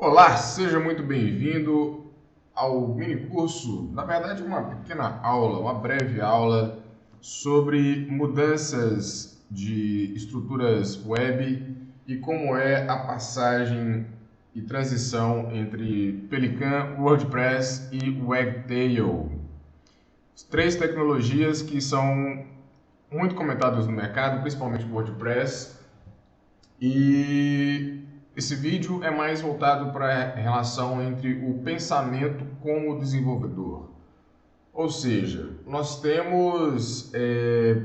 Olá, seja muito bem-vindo ao mini curso, na verdade uma pequena aula, uma breve aula sobre mudanças de estruturas web e como é a passagem e transição entre Pelican, WordPress e Wagtail. Três tecnologias que são muito comentadas no mercado, principalmente o WordPress, e esse vídeo é mais voltado para a relação entre o pensamento como desenvolvedor. Ou seja, nós temos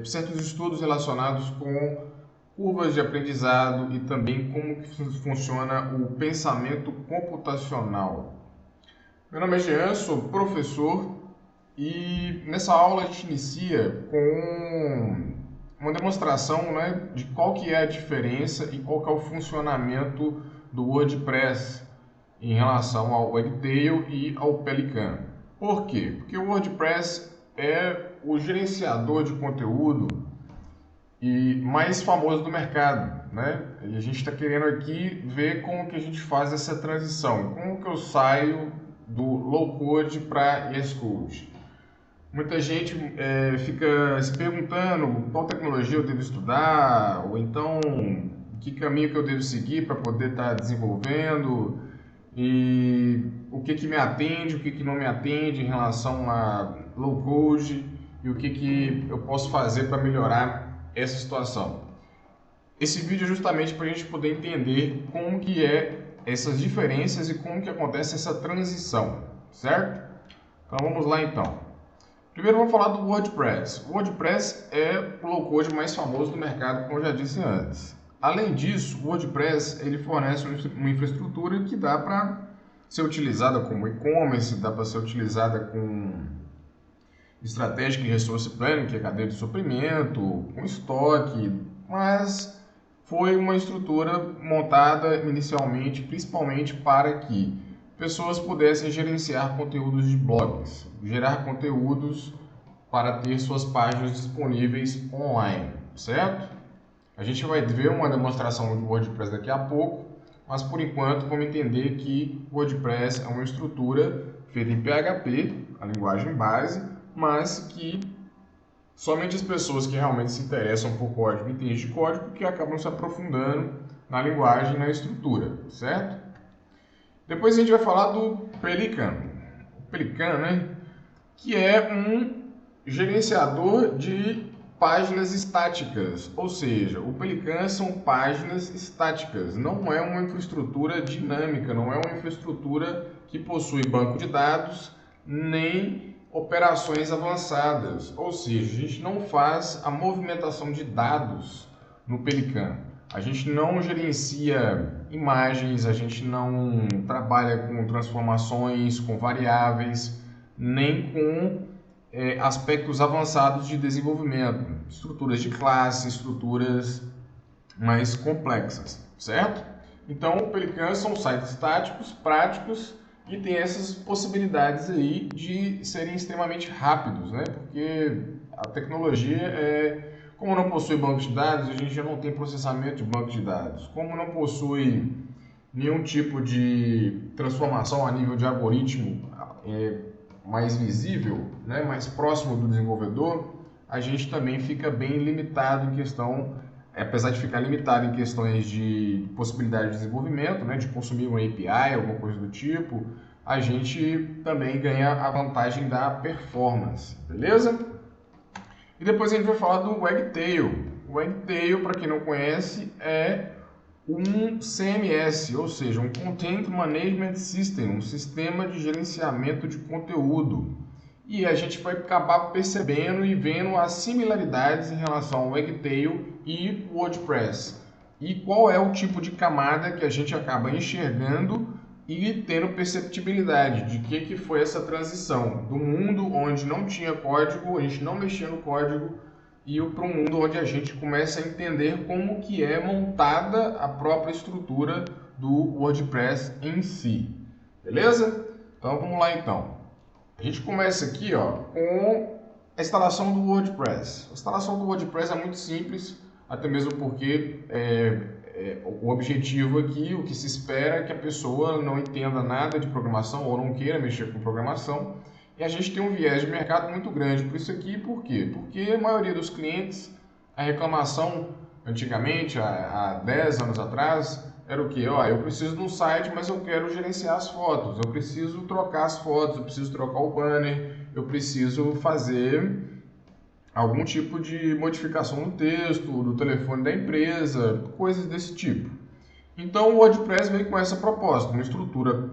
certos estudos relacionados com curvas de aprendizado e também como que funciona o pensamento computacional. Meu nome é Jean, sou professor e nessa aula a gente inicia com uma demonstração, né, de qual que é a diferença e qual que é o funcionamento do WordPress em relação ao Wagtail e ao Pelican. Por quê? Porque o WordPress é o gerenciador de conteúdo e mais famoso do mercado, né? E a gente está querendo aqui ver como que a gente faz essa transição, como que eu saio do low code para VS Code. Muita gente fica se perguntando qual tecnologia eu devo estudar, ou então que caminho que eu devo seguir para poder estar desenvolvendo, e o que me atende, o que não me atende em relação a low code, e o que eu posso fazer para melhorar essa situação. Esse vídeo é justamente para a gente poder entender como que é essas diferenças e como que acontece essa transição, certo? Então vamos lá então. Primeiro vamos falar do WordPress. O WordPress é o low-code mais famoso do mercado, como eu já disse antes. Além disso, o WordPress ele fornece uma infraestrutura que dá para ser utilizada como e-commerce, dá para ser utilizada com Strategic Resource Planning, que é cadeia de suprimento, com estoque, mas foi uma estrutura montada inicialmente principalmente para que pessoas pudessem gerenciar conteúdos de blogs, gerar conteúdos para ter suas páginas disponíveis online, certo? A gente vai ver uma demonstração do WordPress daqui a pouco, mas por enquanto vamos entender que o WordPress é uma estrutura feita em PHP, a linguagem base, mas que somente as pessoas que realmente se interessam por código entendem de código que acabam se aprofundando na linguagem e na estrutura, certo? Depois a gente vai falar do Pelican. O Pelican, né, que é um gerenciador de páginas estáticas, ou seja, o Pelican são páginas estáticas, não é uma infraestrutura dinâmica, não é uma infraestrutura que possui banco de dados, nem operações avançadas, ou seja, a gente não faz a movimentação de dados no Pelican. A gente não gerencia imagens, a gente não trabalha com transformações, com variáveis, nem com aspectos avançados de desenvolvimento, estruturas de classe, estruturas mais complexas, certo? Então, o Pelican são sites estáticos, práticos e tem essas possibilidades aí de serem extremamente rápidos, né? Porque a tecnologia como não possui banco de dados, a gente já não tem processamento de banco de dados. Como não possui nenhum tipo de transformação a nível de algoritmo mais visível, né, mais próximo do desenvolvedor, a gente também fica bem limitado em questão, apesar de ficar limitado em questões de possibilidade de desenvolvimento, né, de consumir uma API, alguma coisa do tipo, a gente também ganha a vantagem da performance, beleza? E depois a gente vai falar do Wagtail. O Wagtail, para quem não conhece, é um CMS, ou seja, um Content Management System, um sistema de gerenciamento de conteúdo. E a gente vai acabar percebendo e vendo as similaridades em relação ao Wagtail e WordPress. E qual é o tipo de camada que a gente acaba enxergando e tendo perceptibilidade de que foi essa transição do mundo onde não tinha código, a gente não mexia no código, e para um mundo onde a gente começa a entender como que é montada a própria estrutura do WordPress em si. Beleza? Então vamos lá então. A gente começa aqui com a instalação do WordPress. A instalação do WordPress é muito simples, até mesmo porque o objetivo aqui, o que se espera é que a pessoa não entenda nada de programação ou não queira mexer com programação. E a gente tem um viés de mercado muito grande por isso aqui. Por quê? Porque a maioria dos clientes, a reclamação antigamente, há 10 anos atrás, era o quê? Ó, eu preciso de um site, mas eu quero gerenciar as fotos, eu preciso trocar as fotos, eu preciso trocar o banner, eu preciso fazer algum tipo de modificação no texto, do telefone da empresa, coisas desse tipo. Então o WordPress veio com essa proposta, uma estrutura,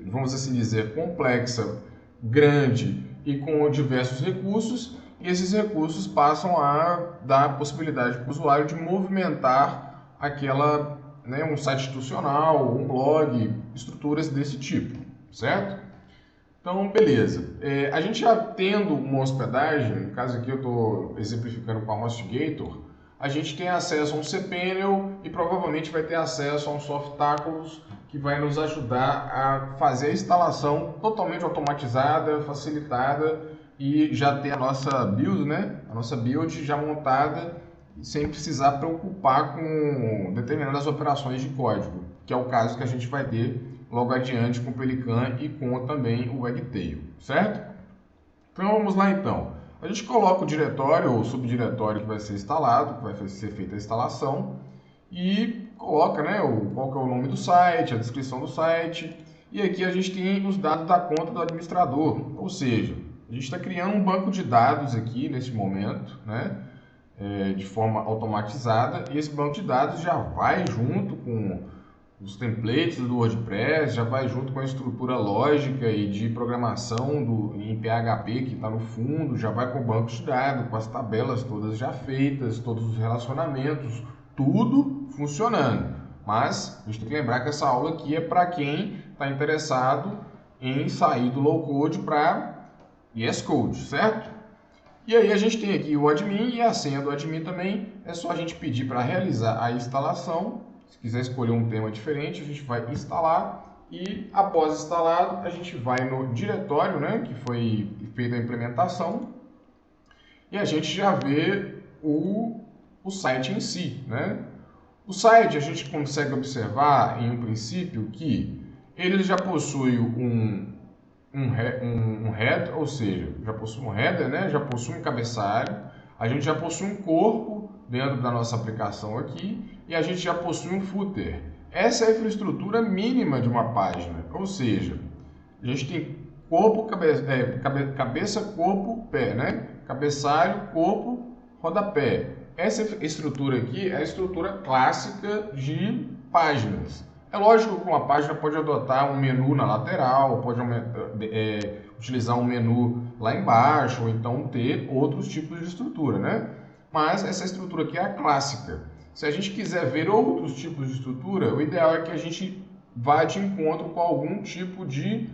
vamos assim dizer, complexa, grande e com diversos recursos, e esses recursos passam a dar a possibilidade para o usuário de movimentar aquela, né, um site institucional, um blog, estruturas desse tipo, certo? Então, beleza. A gente já tendo uma hospedagem, no caso aqui eu estou exemplificando com a HostGator, a gente tem acesso a um cPanel e provavelmente vai ter acesso a um Softaculous que vai nos ajudar a fazer a instalação totalmente automatizada, facilitada e já ter a nossa build, né? A nossa build já montada sem precisar preocupar com determinadas operações de código, que é o caso que a gente vai ter logo adiante com o Pelican e com também o Wagtail, certo? Então vamos lá então. A gente coloca o diretório ou subdiretório que vai ser instalado, que vai ser feita a instalação e coloca, né, qual que é o nome do site, a descrição do site e aqui a gente tem os dados da conta do administrador, ou seja, a gente está criando um banco de dados aqui nesse momento, né, de forma automatizada e esse banco de dados já vai junto com os templates do WordPress, já vai junto com a estrutura lógica e de programação em PHP que está no fundo, já vai com o banco de dados, com as tabelas todas já feitas, todos os relacionamentos, tudo funcionando. Mas a gente tem que lembrar que essa aula aqui é para quem está interessado em sair do low code para VS Code, certo? E aí a gente tem aqui o admin e a senha do admin também, é só a gente pedir para realizar a instalação. Se quiser escolher um tema diferente, a gente vai instalar e após instalado, a gente vai no diretório, né, que foi feita a implementação e a gente já vê o site em si, né? O site a gente consegue observar em um princípio que ele já possui um header, ou seja, já possui um header, né? Já possui um cabeçalho, a gente já possui um corpo dentro da nossa aplicação aqui e a gente já possui um footer. Essa é a infraestrutura mínima de uma página, ou seja, a gente tem corpo, cabeça, corpo, pé, né? Cabeçalho, corpo, rodapé. Essa estrutura aqui é a estrutura clássica de páginas. É lógico que uma página pode adotar um menu na lateral, pode utilizar um menu lá embaixo, ou então ter outros tipos de estrutura, né? Mas essa estrutura aqui é a clássica. Se a gente quiser ver outros tipos de estrutura, o ideal é que a gente vá de encontro com algum tipo de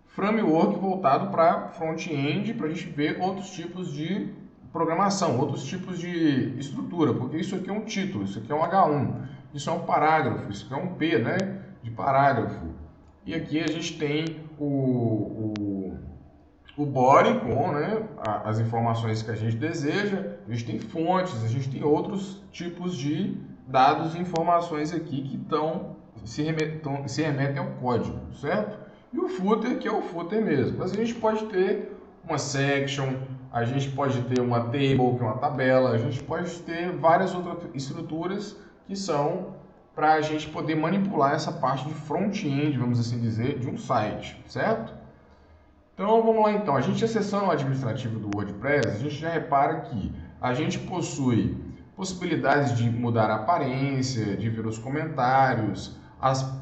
framework voltado para front-end, para a gente ver outros tipos de programação, outros tipos de estrutura, porque isso aqui é um título, isso aqui é um H1, isso é um parágrafo, isso aqui é um P, né, de parágrafo. E aqui a gente tem o body com, né, as informações que a gente deseja, a gente tem fontes, a gente tem outros tipos de dados e informações aqui que se remetem ao código, certo? E o footer, que é o footer mesmo. Mas a gente pode ter uma section, a gente pode ter uma table, que é uma tabela, a gente pode ter várias outras estruturas que são para a gente poder manipular essa parte de front-end, vamos assim dizer, de um site, certo? Então vamos lá então, a gente acessando o administrativo do WordPress, a gente já repara que a gente possui possibilidades de mudar a aparência, de ver os comentários,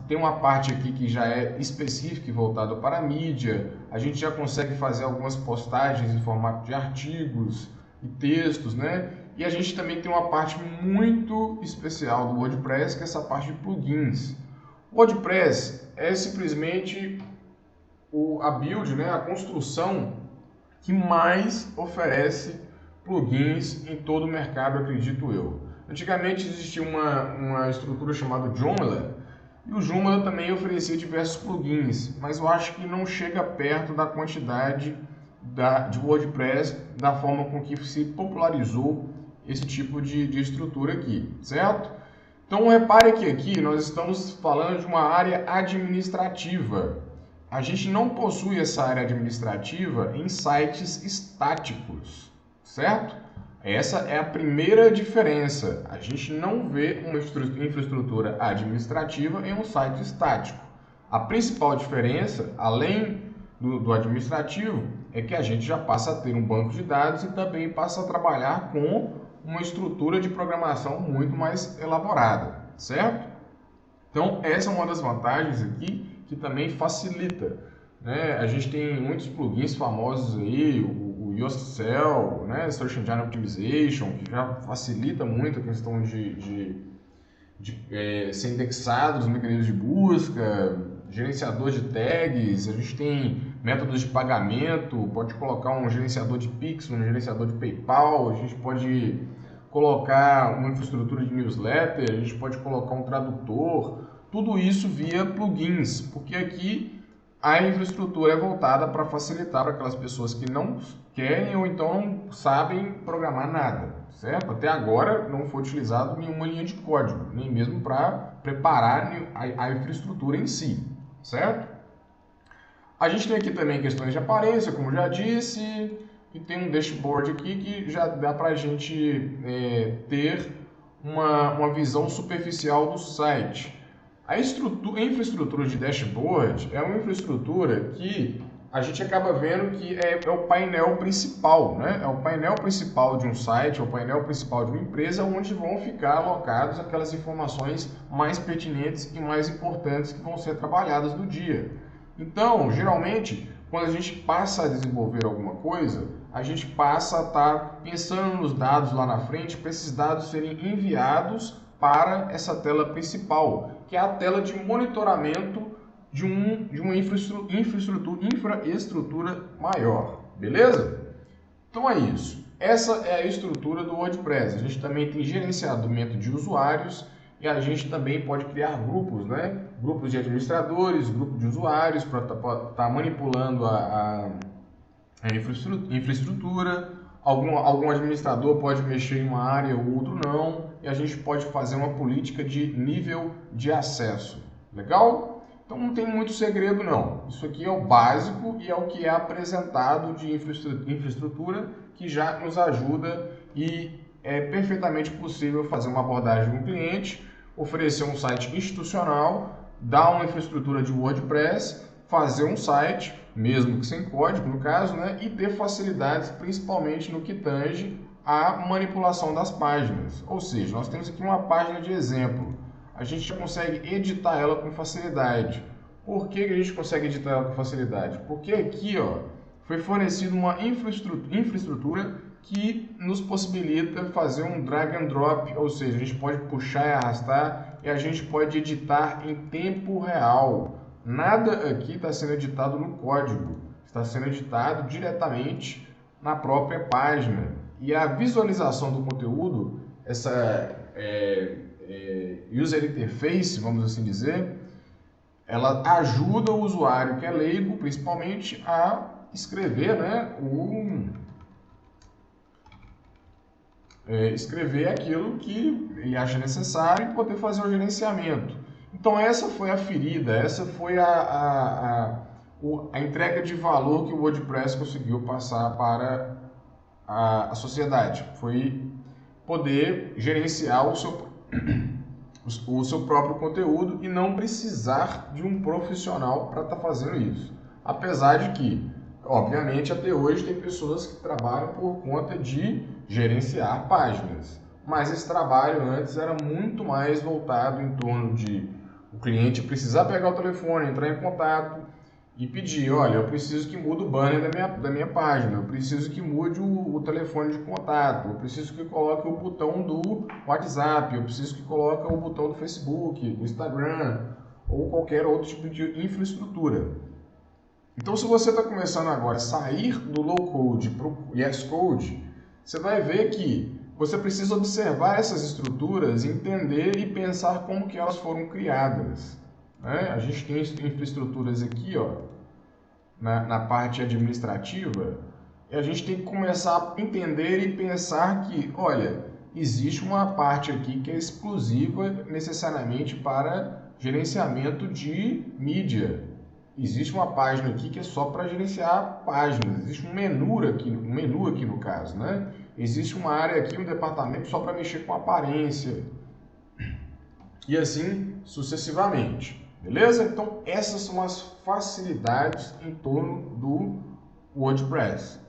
tem uma parte aqui que já é específica e voltada para a mídia, a gente já consegue fazer algumas postagens em formato de artigos e textos, né? E a gente também tem uma parte muito especial do WordPress, que é essa parte de plugins. O WordPress é simplesmente a build, né, a construção que mais oferece plugins em todo o mercado, acredito eu. Antigamente existia uma estrutura chamada Joomla, e o Joomla também oferecia diversos plugins, mas eu acho que não chega perto da quantidade de WordPress, da forma com que se popularizou esse tipo de estrutura aqui, certo? Então, repare que aqui nós estamos falando de uma área administrativa. A gente não possui essa área administrativa em sites estáticos, certo? Essa é a primeira diferença. A gente não vê uma infraestrutura administrativa em um site estático. A principal diferença, além do administrativo, é que a gente já passa a ter um banco de dados e também passa a trabalhar com uma estrutura de programação muito mais elaborada, certo? Então, essa é uma das vantagens aqui que também facilita, né? A gente tem muitos plugins famosos aí, o Yoast Cell, né? Search Engine Optimization, que já facilita muito a questão de ser indexado nos mecanismos de busca, gerenciador de tags, a gente tem métodos de pagamento, pode colocar um gerenciador de Pix, um gerenciador de PayPal, a gente pode colocar uma infraestrutura de newsletter, a gente pode colocar um tradutor, tudo isso via plugins, porque aqui a infraestrutura é voltada para facilitar para aquelas pessoas que não querem ou então não sabem programar nada, certo? Até agora não foi utilizado nenhuma linha de código, nem mesmo para preparar a infraestrutura em si, certo? A gente tem aqui também questões de aparência, como já disse, e tem um dashboard aqui que já dá para a gente ter uma visão superficial do site. A infraestrutura de dashboard é uma infraestrutura que a gente acaba vendo que é o painel principal, né? É o painel principal de um site, é o painel principal de uma empresa, onde vão ficar alocadas aquelas informações mais pertinentes e mais importantes que vão ser trabalhadas no dia. Então, geralmente, quando a gente passa a desenvolver alguma coisa, a gente passa a estar pensando nos dados lá na frente, para esses dados serem enviados para essa tela principal, que é a tela de monitoramento de uma infraestrutura maior, beleza? Então é isso. Essa é a estrutura do WordPress. A gente também tem gerenciamento de usuários e a gente também pode criar grupos, né? Grupos de administradores, grupos de usuários para estar manipulando a infraestrutura. Algum administrador pode mexer em uma área, o outro não, e a gente pode fazer uma política de nível de acesso. Legal? Então não tem muito segredo não. Isso aqui é o básico e é o que é apresentado de infraestrutura que já nos ajuda e é perfeitamente possível fazer uma abordagem com o cliente, oferecer um site institucional, dar uma infraestrutura de WordPress, fazer um site, mesmo que sem código no caso, né, e ter facilidades principalmente no que tange a manipulação das páginas. Ou seja, nós temos aqui uma página de exemplo. A gente já consegue editar ela com facilidade. Por que a gente consegue editar ela com facilidade? Porque aqui foi fornecida uma infraestrutura que nos possibilita fazer um drag and drop, ou seja, a gente pode puxar e arrastar e a gente pode editar em tempo real. Nada aqui está sendo editado no código, está sendo editado diretamente na própria página. E a visualização do conteúdo, essa user interface, vamos assim dizer, ela ajuda o usuário que é leigo, principalmente, a escrever, né, escrever aquilo que ele acha necessário e poder fazer o gerenciamento. Então essa foi a ferida, essa foi a entrega de valor que o WordPress conseguiu passar para a sociedade. Foi poder gerenciar o seu próprio conteúdo e não precisar de um profissional para estar fazendo isso. Apesar de que, obviamente, até hoje tem pessoas que trabalham por conta de gerenciar páginas. Mas esse trabalho antes era muito mais voltado em torno de o cliente precisar pegar o telefone, entrar em contato e pedir, olha, eu preciso que mude o banner da minha página, eu preciso que mude o telefone de contato, eu preciso que coloque o botão do WhatsApp, eu preciso que coloque o botão do Facebook, do Instagram ou qualquer outro tipo de infraestrutura. Então, se você está começando agora a sair do low code para o yes code, você vai ver que você precisa observar essas estruturas, entender e pensar como que elas foram criadas, né? A gente tem infraestruturas aqui, na parte administrativa, e a gente tem que começar a entender e pensar que, olha, existe uma parte aqui que é exclusiva necessariamente para gerenciamento de mídia. Existe uma página aqui que é só para gerenciar páginas. Existe um menu aqui no caso, né? Existe uma área aqui, um departamento só para mexer com aparência. E assim sucessivamente. Beleza? Então essas são as facilidades em torno do WordPress.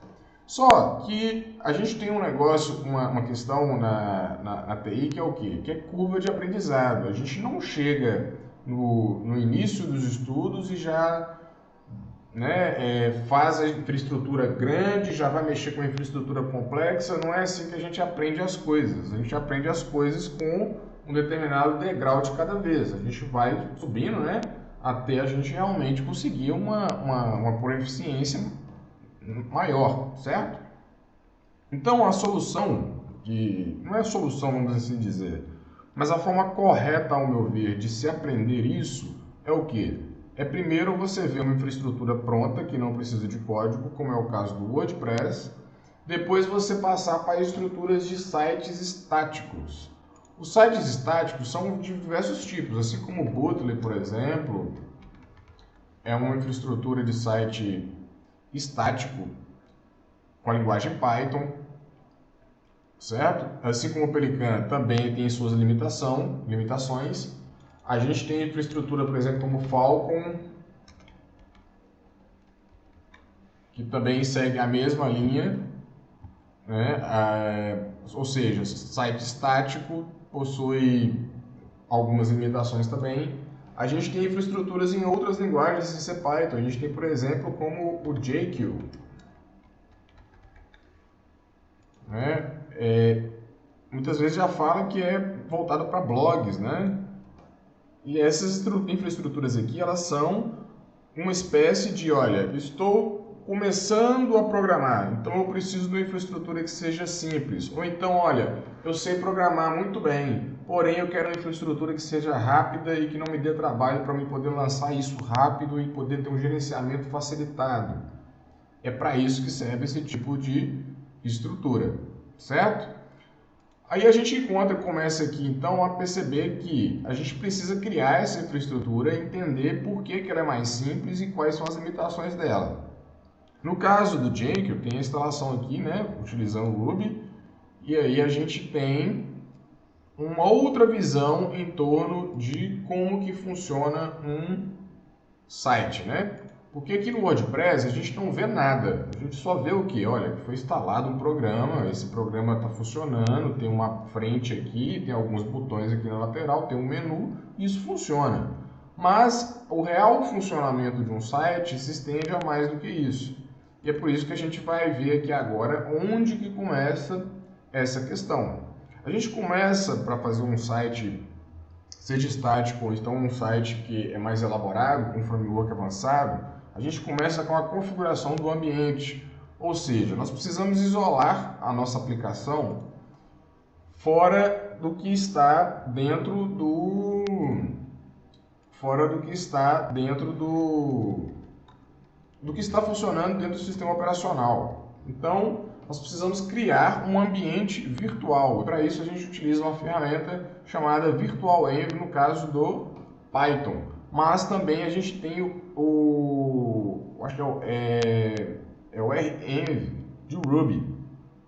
Só que a gente tem um negócio, uma questão na TI que é o quê? Que é curva de aprendizado. A gente não chega no início dos estudos e já faz a infraestrutura grande, já vai mexer com a infraestrutura complexa. Não é assim que a gente aprende as coisas. A gente aprende as coisas com um determinado degrau de cada vez. A gente vai subindo, né, até a gente realmente conseguir uma proficiência maior, certo? Então a solução, que não é solução, vamos assim dizer, mas a forma correta, ao meu ver, de se aprender isso é o quê? É primeiro você ver uma infraestrutura pronta, que não precisa de código, como é o caso do WordPress. Depois você passar para estruturas de sites estáticos. Os sites estáticos são de diversos tipos, assim como o Bootly, por exemplo, é uma infraestrutura de site estático com a linguagem Python, certo? Assim como o Pelican também tem suas limitações. A gente tem infraestrutura, por exemplo, como Falcon, que também segue a mesma linha, né? Ou seja, site estático possui algumas limitações também. A gente tem infraestruturas em outras linguagens sem ser Python. A gente tem, por exemplo, como o JQ, né? Muitas vezes já fala que é voltado para blogs, né? E essas infraestruturas aqui, elas são uma espécie de, olha, estou começando a programar, então eu preciso de uma infraestrutura que seja simples. Ou então, olha, eu sei programar muito bem, porém eu quero uma infraestrutura que seja rápida e que não me dê trabalho para eu poder lançar isso rápido e poder ter um gerenciamento facilitado. É para isso que serve esse tipo de estrutura, certo? Aí a gente começa aqui então a perceber que a gente precisa criar essa infraestrutura e entender por que ela é mais simples e quais são as limitações dela. No caso do Jenkins, tem a instalação aqui, né, utilizando o Ruby, e aí a gente tem uma outra visão em torno de como que funciona um site, né? Porque aqui no WordPress a gente não vê nada, a gente só vê o que? Olha, foi instalado um programa, esse programa está funcionando, tem uma frente aqui, tem alguns botões aqui na lateral, tem um menu, e isso funciona. Mas o real funcionamento de um site se estende a mais do que isso. E é por isso que a gente vai ver aqui agora onde que começa essa questão. A gente começa para fazer um site, seja estático ou então um site que é mais elaborado, com um framework avançado, a gente começa com a configuração do ambiente, ou seja, nós precisamos isolar a nossa aplicação fora do que está dentro do que está funcionando dentro do sistema operacional. Então, nós precisamos criar um ambiente virtual. Para isso, a gente utiliza uma ferramenta chamada VirtualEnv, no caso do Python. Mas também a gente tem acho que é o REnv de Ruby.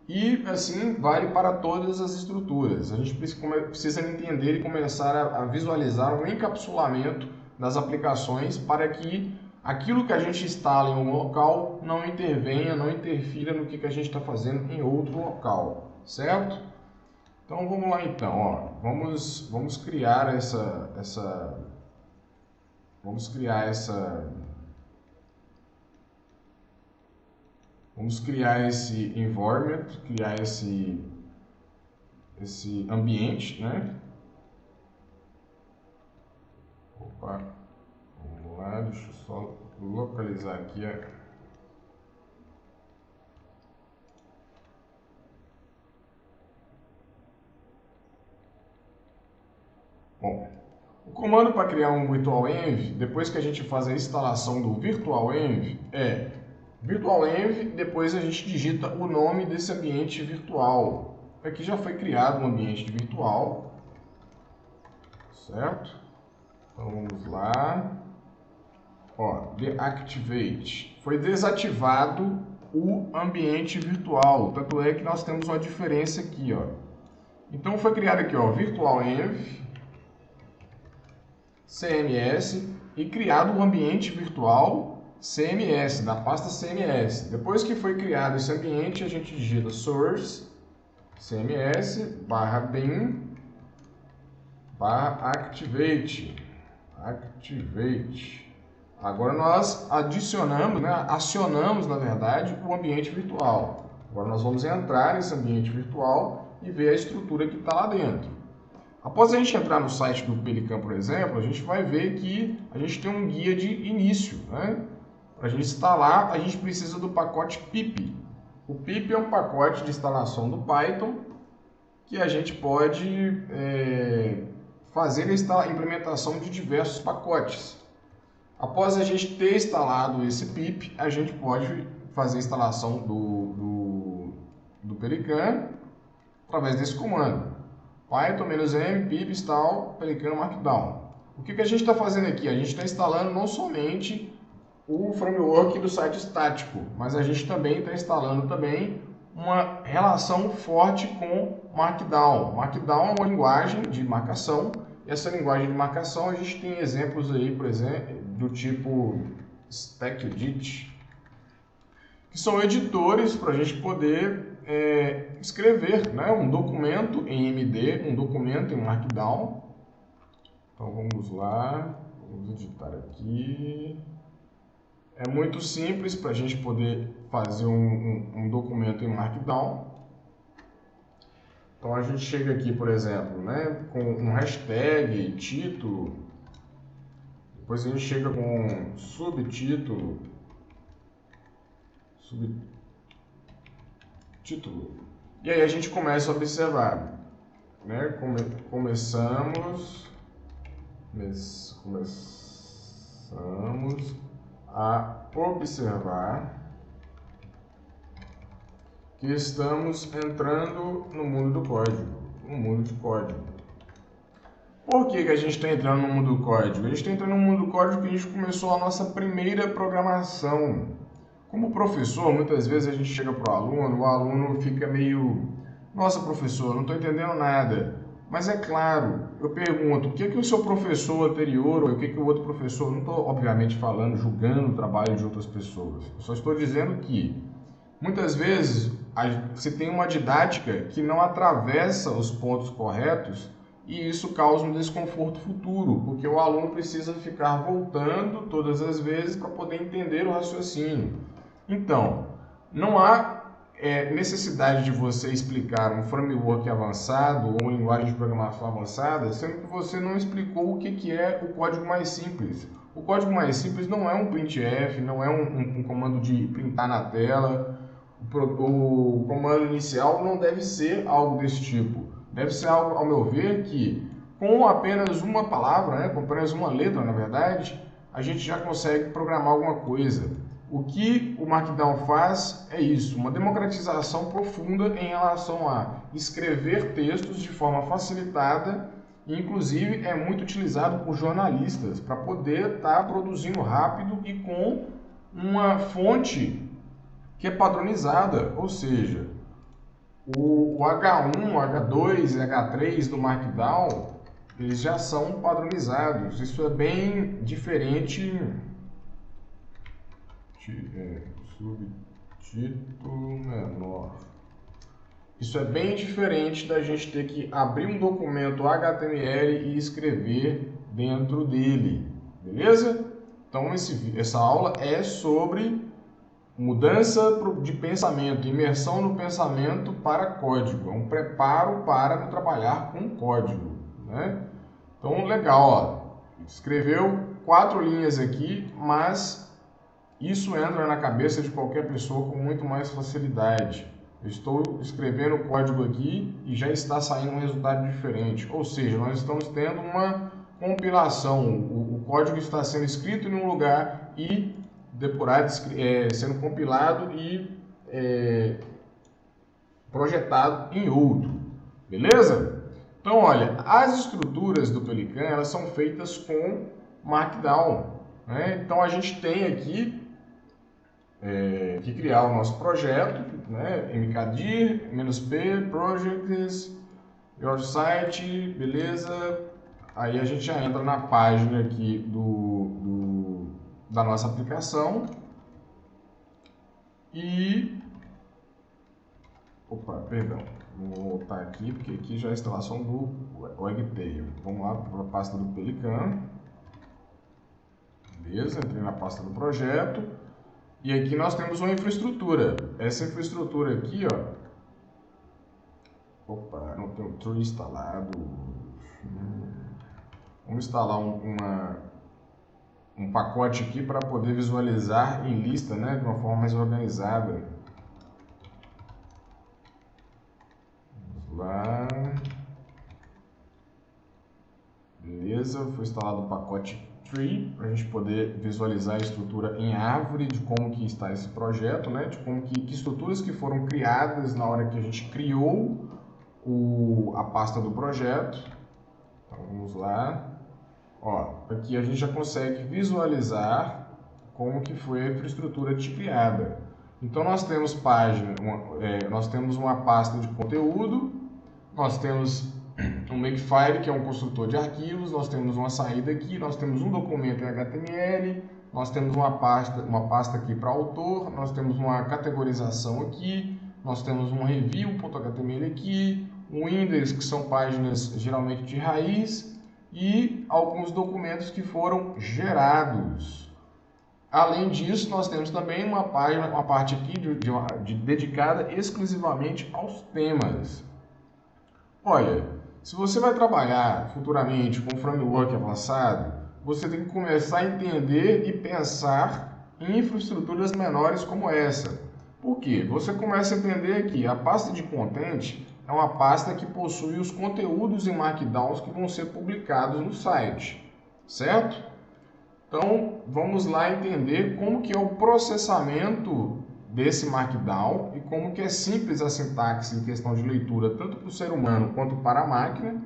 E assim vale para todas as estruturas. A gente precisa entender e começar a visualizar um encapsulamento das aplicações para que aquilo que a gente instala em um local não intervenha, não interfira no que a gente está fazendo em outro local, certo? Então vamos lá então, ó. Vamos criar esse environment, criar esse ambiente, né? Opa, vamos lá, deixa eu só localizar aqui Bom, o comando para criar um VirtualEnv, depois que a gente faz a instalação do VirtualEnv, VirtualEnv, depois a gente digita o nome desse ambiente virtual. aqui já foi criado um ambiente virtual, certo? Então vamos lá. Ó, deactivate. Foi desativado o ambiente virtual, tanto é que nós temos uma diferença aqui, ó. Então foi criado aqui, ó, virtualenv CMS e criado o ambiente virtual CMS, da pasta CMS. Depois que foi criado esse ambiente, a gente digita source CMS /bin /activate. Agora nós adicionamos, né, acionamos, na verdade, o ambiente virtual. Agora nós vamos entrar nesse ambiente virtual e ver a estrutura que está lá dentro. Após a gente entrar no site do Pelican, por exemplo, a gente vai ver que a gente tem um guia de início, né? Para a gente instalar, a gente precisa do pacote pip. O pip é um pacote de instalação do Python que a gente pode fazer a implementação de diversos pacotes. Após a gente ter instalado esse pip, a gente pode fazer a instalação do Pelican através desse comando. Python-m pip install Pelican Markdown. O que a gente está fazendo aqui? A gente está instalando não somente o framework do site estático, mas a gente também está instalando uma relação forte com Markdown. Markdown é uma linguagem de marcação. E essa linguagem de marcação, a gente tem exemplos aí, por exemplo, do tipo StackEdit, que são editores para a gente poder escrever, né, um documento em MD, um documento em Markdown. Então vamos lá, vamos editar aqui. É muito simples para a gente poder fazer um documento em Markdown. Então a gente chega aqui, por exemplo, né, com um hashtag, título, depois a gente chega com subtítulo, e aí a gente começa a observar, né, começamos a observar que estamos entrando no mundo do código, Por que a gente está entrando no mundo do código? A gente está entrando no mundo do código porque a gente começou a nossa primeira programação. Como professor, muitas vezes a gente chega para o aluno fica meio... Nossa, professor, não estou entendendo nada. Mas é claro, eu pergunto, o que o seu professor anterior ou o que o outro professor... Não estou, obviamente, julgando o trabalho de outras pessoas. Eu só estou dizendo que, muitas vezes, você tem uma didática que não atravessa os pontos corretos e isso causa um desconforto futuro, porque o aluno precisa ficar voltando todas as vezes para poder entender o raciocínio. Então, não há necessidade de você explicar um framework avançado ou uma linguagem de programação avançada, sendo que você não explicou o que é o código mais simples. O código mais simples não é um printf, não é um comando de printar na tela. O comando inicial não deve ser algo desse tipo. Deve ser algo, ao meu ver, que com apenas uma palavra, né, com apenas uma letra, na verdade, a gente já consegue programar alguma coisa. O que o Markdown faz é isso, uma democratização profunda em relação a escrever textos de forma facilitada e, inclusive, é muito utilizado por jornalistas para poder estar produzindo rápido e com uma fonte que é padronizada, ou seja, o H1, H2 e H3 do Markdown, eles já são padronizados. Isso é bem diferente. Subtítulo menor. Isso é bem diferente da gente ter que abrir um documento HTML e escrever dentro dele, beleza? Então essa aula é sobre mudança de pensamento, imersão no pensamento para código. É um preparo para trabalhar com código, né? Então, legal, ó. Escreveu 4 linhas aqui, mas isso entra na cabeça de qualquer pessoa com muito mais facilidade. Eu estou escrevendo o código aqui e já está saindo um resultado diferente. Ou seja, nós estamos tendo uma compilação. O código está sendo escrito em um lugar e depurado, sendo compilado e projetado em outro, beleza? Então, olha, as estruturas do Pelican, elas são feitas com Markdown, né? Então, a gente tem aqui que criar o nosso projeto, né? mkdir, -p, projects, your site, beleza? Aí a gente já entra na página aqui da nossa aplicação e... Opa, perdão, vou voltar aqui porque aqui já é a instalação do Wagtail. Vamos lá para a pasta do Pelican. Beleza, entrei na pasta do projeto. E aqui nós temos uma infraestrutura. Essa infraestrutura aqui, ó. Opa, não tem o tree instalado. Vamos instalar um pacote aqui para poder visualizar em lista, né, de uma forma mais organizada. Vamos lá. Beleza, foi instalado o pacote Tree para a gente poder visualizar a estrutura em árvore de como que está esse projeto, né, de como que estruturas que foram criadas na hora que a gente criou a pasta do projeto. Então vamos lá. Ó, aqui a gente já consegue visualizar como que foi a infraestrutura criada. Então nós temos nós temos uma pasta de conteúdo, nós temos um Makefile, que é um construtor de arquivos, nós temos uma saída aqui, nós temos um documento em HTML, nós temos uma pasta aqui para autor, nós temos uma categorização aqui, nós temos um review.html aqui, um index, que são páginas geralmente de raiz, e alguns documentos que foram gerados. Além disso, nós temos também uma parte aqui dedicada exclusivamente aos temas. Olha, se você vai trabalhar futuramente com framework avançado, você tem que começar a entender e pensar em infraestruturas menores como essa. Por quê? Você começa a entender que a pasta de content é uma pasta que possui os conteúdos em Markdown que vão ser publicados no site, certo? Então, vamos lá entender como que é o processamento desse Markdown e como que é simples a sintaxe em questão de leitura, tanto para o ser humano quanto para a máquina,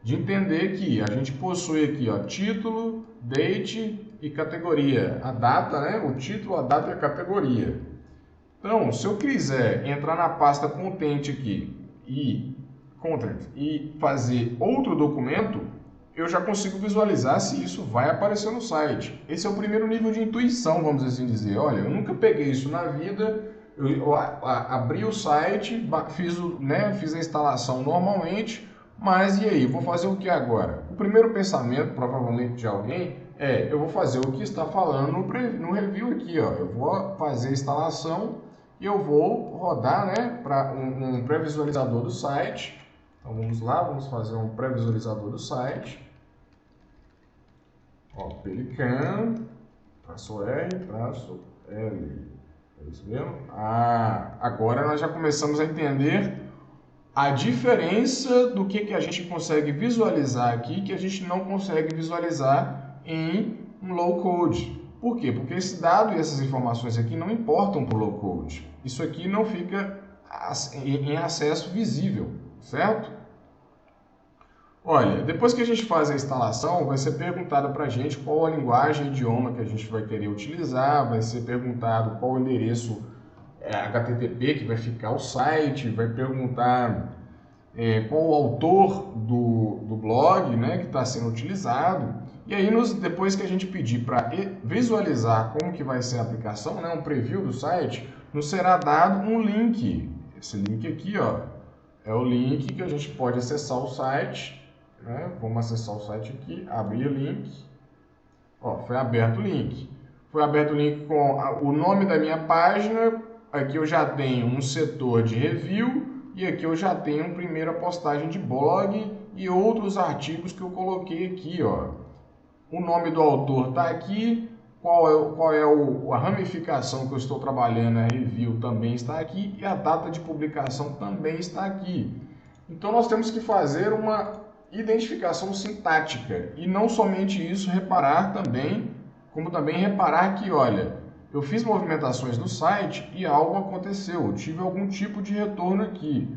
de entender que a gente possui aqui, ó, título, date e categoria. A data, né? O título, a data e a categoria. Então, se eu quiser entrar na pasta content aqui e fazer outro documento, eu já consigo visualizar se isso vai aparecer no site. Esse é o primeiro nível de intuição, vamos assim dizer. Olha, eu nunca peguei isso na vida, eu abri o site, fiz a instalação normalmente, mas e aí, vou fazer o que agora? O primeiro pensamento, provavelmente de alguém, eu vou fazer o que está falando no review aqui, ó. Eu vou fazer a instalação e eu vou rodar, né, para um pré-visualizador do site. Então vamos lá, vamos fazer um pré-visualizador do site. Ó, Pelican, -R, é isso mesmo? Agora nós já começamos a entender a diferença do que a gente consegue visualizar aqui que a gente não consegue visualizar em um low code. Por quê? Porque esse dado e essas informações aqui não importam para o low code. Isso aqui não fica em acesso visível, certo? Olha, depois que a gente faz a instalação, vai ser perguntado para a gente qual a linguagem, idioma que a gente vai querer utilizar, vai ser perguntado qual o endereço HTTP que vai ficar o site, vai perguntar qual o autor do blog, né, que está sendo utilizado. E aí, depois que a gente pedir para visualizar como que vai ser a aplicação, né, um preview do site, nos será dado um link. Esse link aqui, ó, é o link que a gente pode acessar o site. Né? Vamos acessar o site aqui, abrir o link. Ó, foi aberto o link. Foi aberto o link com o nome da minha página. Aqui eu já tenho um setor de review e aqui eu já tenho uma primeira postagem de blog e outros artigos que eu coloquei aqui, ó. O nome do autor está aqui, qual é a ramificação que eu estou trabalhando, a review também está aqui e a data de publicação também está aqui. Então nós temos que fazer uma identificação sintática e não somente isso, como também reparar que, olha, eu fiz movimentações no site e algo aconteceu, eu tive algum tipo de retorno aqui.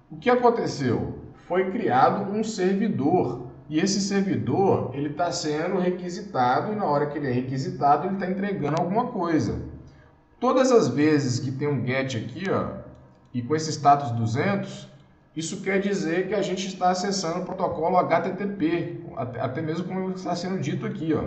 O que aconteceu? Foi criado um servidor, e esse servidor ele está sendo requisitado, e na hora que ele é requisitado, ele está entregando alguma coisa. Todas as vezes que tem um GET aqui, ó, e com esse status 200, isso quer dizer que a gente está acessando o protocolo HTTP, até mesmo como está sendo dito aqui, ó.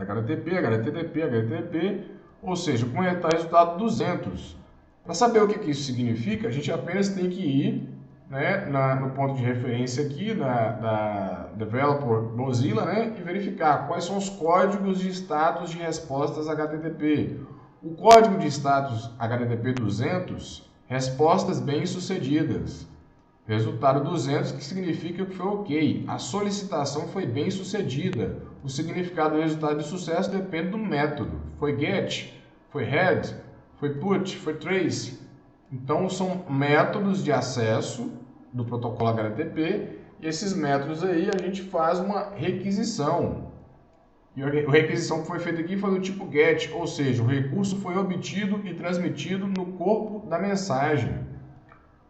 HTTP, HTTP, HTTP, ou seja, com resultado 200. Para saber o que isso significa, a gente apenas tem que ir, né, no ponto de referência aqui da Developer Mozilla, né, e verificar quais são os códigos de status de respostas HTTP. O código de status HTTP 200, respostas bem-sucedidas. Resultado 200, que significa que foi ok. A solicitação foi bem-sucedida. O significado do resultado de sucesso depende do método. Foi GET, foi HEAD, foi PUT, foi TRACE. Então, são métodos de acesso do protocolo HTTP. E esses métodos aí a gente faz uma requisição. E a requisição que foi feita aqui foi do tipo GET, ou seja, o recurso foi obtido e transmitido no corpo da mensagem.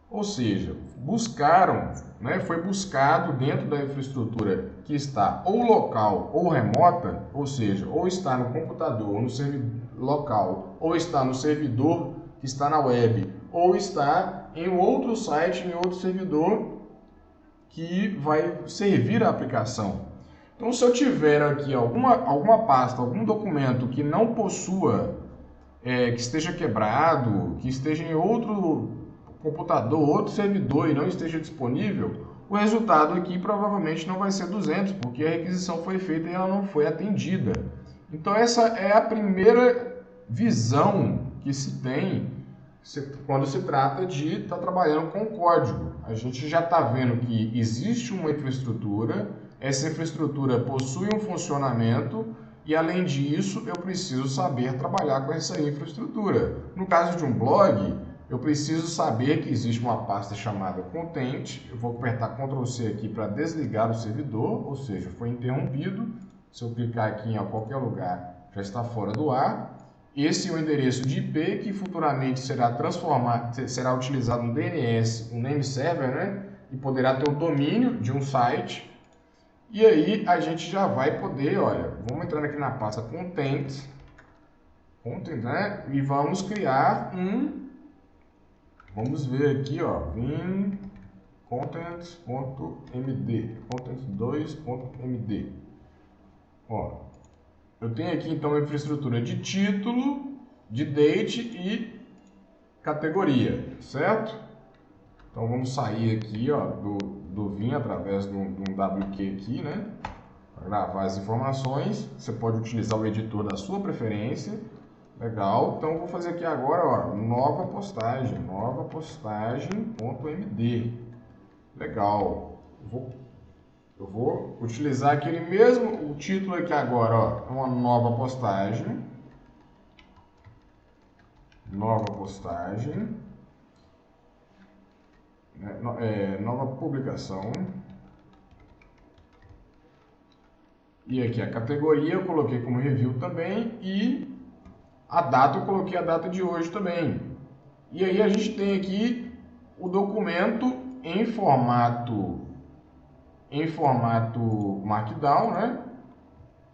Ou seja, buscaram, né, foi buscado dentro da infraestrutura que está ou local ou remota, ou seja, ou está no computador ou no servidor local, ou está no servidor que está na web, ou está em outro site, em outro servidor que vai servir a aplicação. Então, se eu tiver aqui alguma pasta, algum documento que não possua, que esteja quebrado, que esteja em outro computador, outro servidor e não esteja disponível, o resultado aqui provavelmente não vai ser 200, porque a requisição foi feita e ela não foi atendida. Então, essa é a primeira visão que se tem quando se trata de estar trabalhando com código. A gente já está vendo que existe uma infraestrutura, essa infraestrutura possui um funcionamento e, além disso, eu preciso saber trabalhar com essa infraestrutura. No caso de um blog, eu preciso saber que existe uma pasta chamada Content. Eu vou apertar Ctrl C aqui para desligar o servidor, ou seja, foi interrompido. Se eu clicar aqui em qualquer lugar, já está fora do ar. Esse é o endereço de IP que futuramente será utilizado no DNS, um name server, né? E poderá ter o domínio de um site. E aí a gente já vai poder, olha, vamos entrar aqui na pasta Content, né? E vamos criar vamos ver aqui, ó, vim content.md, content2.md. Ó, eu tenho aqui então a infraestrutura de título, de date e categoria, certo? Então vamos sair aqui, ó, do Vim através de um WQ aqui, né? Para gravar as informações. Você pode utilizar o editor da sua preferência. Legal. Então eu vou fazer aqui agora, ó, nova postagem.md. Legal. Eu vou utilizar aquele mesmo, o título aqui agora, ó, é uma nova postagem. Nova publicação. E aqui a categoria eu coloquei como review também e a data eu coloquei a data de hoje também. E aí a gente tem aqui o documento em formato Markdown, né?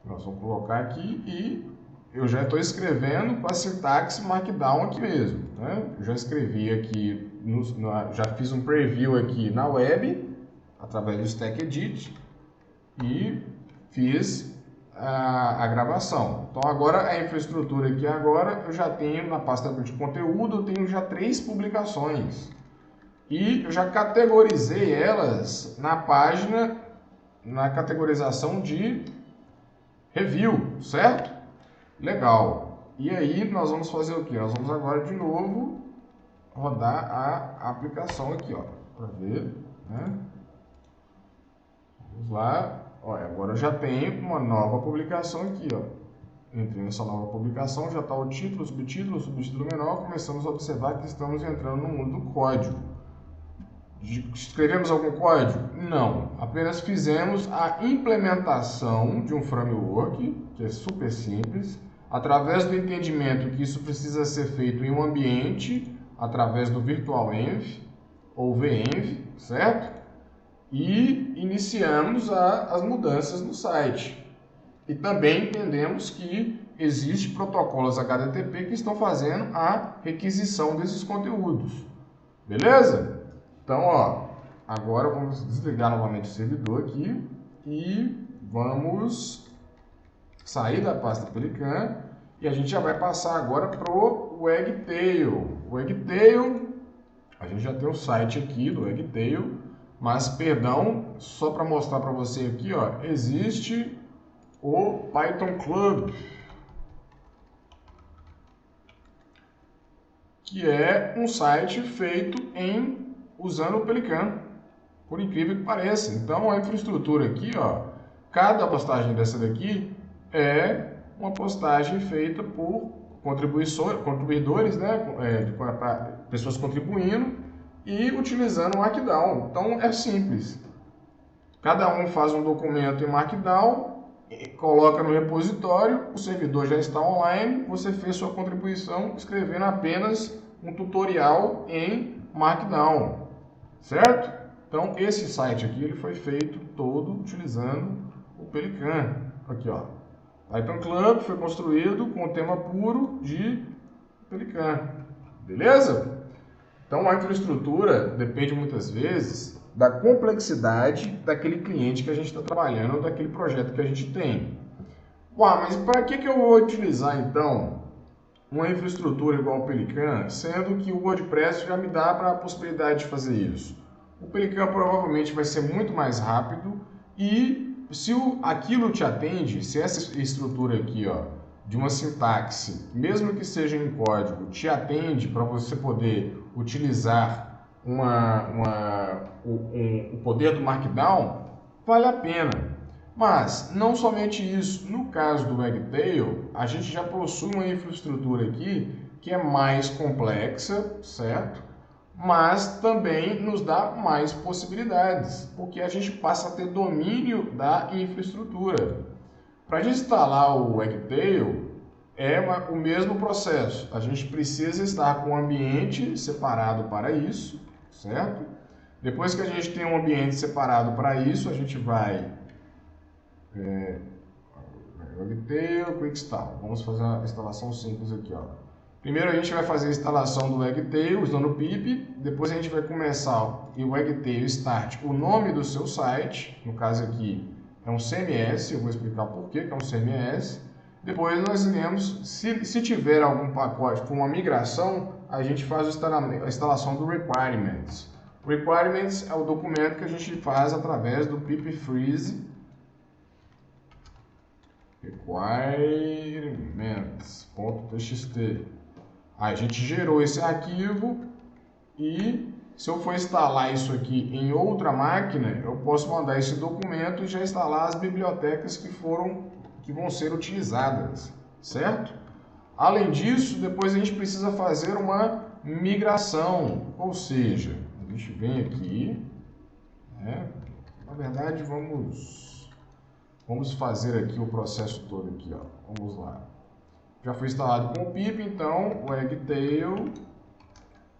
Nós vamos colocar aqui e eu já estou escrevendo com a sintaxe Markdown aqui mesmo, né? Eu já escrevi aqui, já fiz um preview aqui na web, através do Stack Edit, e fiz a gravação. Então agora a infraestrutura aqui agora eu já tenho na pasta de conteúdo, eu tenho já 3 publicações. E eu já categorizei elas na página, na categorização de review, certo? Legal. E aí nós vamos fazer o que? Nós vamos agora de novo rodar a aplicação aqui, ó, para ver, né? Vamos lá. Olha, agora eu já tenho uma nova publicação aqui, ó. Entrei nessa nova publicação, já está o título, subtítulo menor. Começamos a observar que estamos entrando no mundo do código. Escrevemos algum código? Não. Apenas fizemos a implementação de um framework, que é super simples. através do entendimento que isso precisa ser feito em um ambiente, através do Virtual Env ou VEnv, certo? E iniciamos as mudanças no site. E também entendemos que existem protocolos HTTP que estão fazendo a requisição desses conteúdos. Beleza? Então, ó, agora vamos desligar novamente o servidor aqui e vamos sair da pasta Pelican e a gente já vai passar agora para o Wagtail. O Wagtail, a gente já tem o site aqui do Wagtail, mas, perdão, só para mostrar para você aqui, ó, existe o Python Club, que é um site feito usando o Pelican, por incrível que pareça. Então, a infraestrutura aqui, ó, cada postagem dessa daqui é uma postagem feita por contribuidores, né, pessoas contribuindo e utilizando o Markdown. Então, é simples. Cada um faz um documento em Markdown, coloca no repositório, o servidor já está online, você fez sua contribuição escrevendo apenas um tutorial em Markdown, certo? Então, esse site aqui ele foi feito todo utilizando o Pelican. Aqui, ó. Python Club foi construído com o tema puro de Pelican. Beleza? Então, a infraestrutura depende muitas vezes da complexidade daquele cliente que a gente está trabalhando, daquele projeto que a gente tem. Uau, mas para que eu vou utilizar, então, uma infraestrutura igual ao Pelican, sendo que o WordPress já me dá a possibilidade de fazer isso? O Pelican provavelmente vai ser muito mais rápido e se aquilo te atende, se essa estrutura aqui, ó, de uma sintaxe, mesmo que seja em código, te atende para você poder utilizar o poder do Markdown, vale a pena. Mas, não somente isso, no caso do Wagtail, a gente já possui uma infraestrutura aqui que é mais complexa, certo? Mas também nos dá mais possibilidades, porque a gente passa a ter domínio da infraestrutura. Para a gente instalar o Wagtail, é o mesmo processo. A gente precisa estar com um ambiente separado para isso, certo? Depois que a gente tem um ambiente separado para isso, a gente vai Wagtail, Quick Install. Vamos fazer uma instalação simples aqui, ó. Primeiro a gente vai fazer a instalação do Wagtail usando o pip, depois a gente vai começar o Wagtail Start, o nome do seu site, no caso aqui é um CMS, eu vou explicar por que é um CMS. Depois nós iremos, se tiver algum pacote com uma migração, a gente faz a instalação do Requirements. Requirements é o documento que a gente faz através do pip freeze requirements.txt. Aí a gente gerou esse arquivo e se eu for instalar isso aqui em outra máquina, eu posso mandar esse documento e já instalar as bibliotecas que vão ser utilizadas, certo? Além disso, depois a gente precisa fazer uma migração, ou seja, a gente vem aqui, né? Na verdade, vamos fazer aqui o processo todo aqui, ó. Vamos lá. Já foi instalado com o pip, então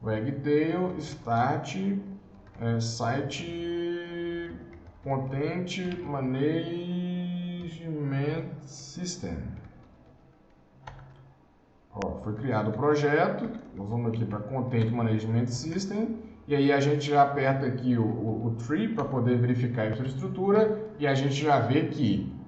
Wagtail Start Site Content Management System. Ó, foi criado o projeto, nós vamos aqui para Content Management System e aí a gente já aperta aqui o tree para poder verificar a infraestrutura e a gente já vê que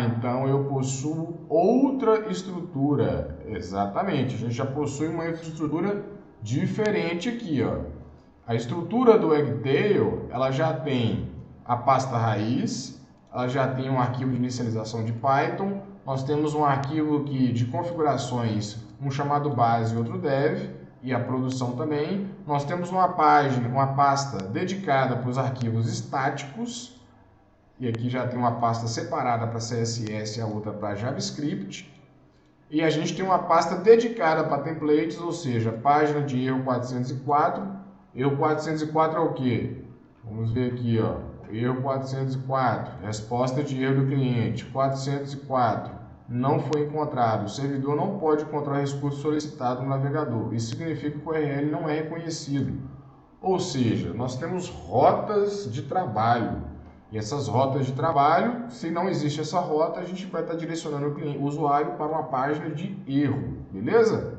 então eu possuo outra estrutura. Exatamente, a gente já possui uma infraestrutura diferente aqui, ó. A estrutura do Wagtail, ela já tem a pasta raiz, ela já tem um arquivo de inicialização de Python, nós temos um arquivo aqui de configurações, um chamado base e outro dev, e a produção também. Nós temos uma pasta dedicada para os arquivos estáticos, e aqui já tem uma pasta separada para CSS e a outra para JavaScript. E a gente tem uma pasta dedicada para templates, ou seja, página de erro 404. Erro 404 é o quê? Vamos ver aqui, ó. Erro 404, resposta de erro do cliente. 404, não foi encontrado. O servidor não pode encontrar o recurso solicitado no navegador. Isso significa que o URL não é reconhecido. Ou seja, nós temos rotas de trabalho. E essas rotas de trabalho, se não existe essa rota, a gente vai estar direcionando o usuário para uma página de erro, beleza?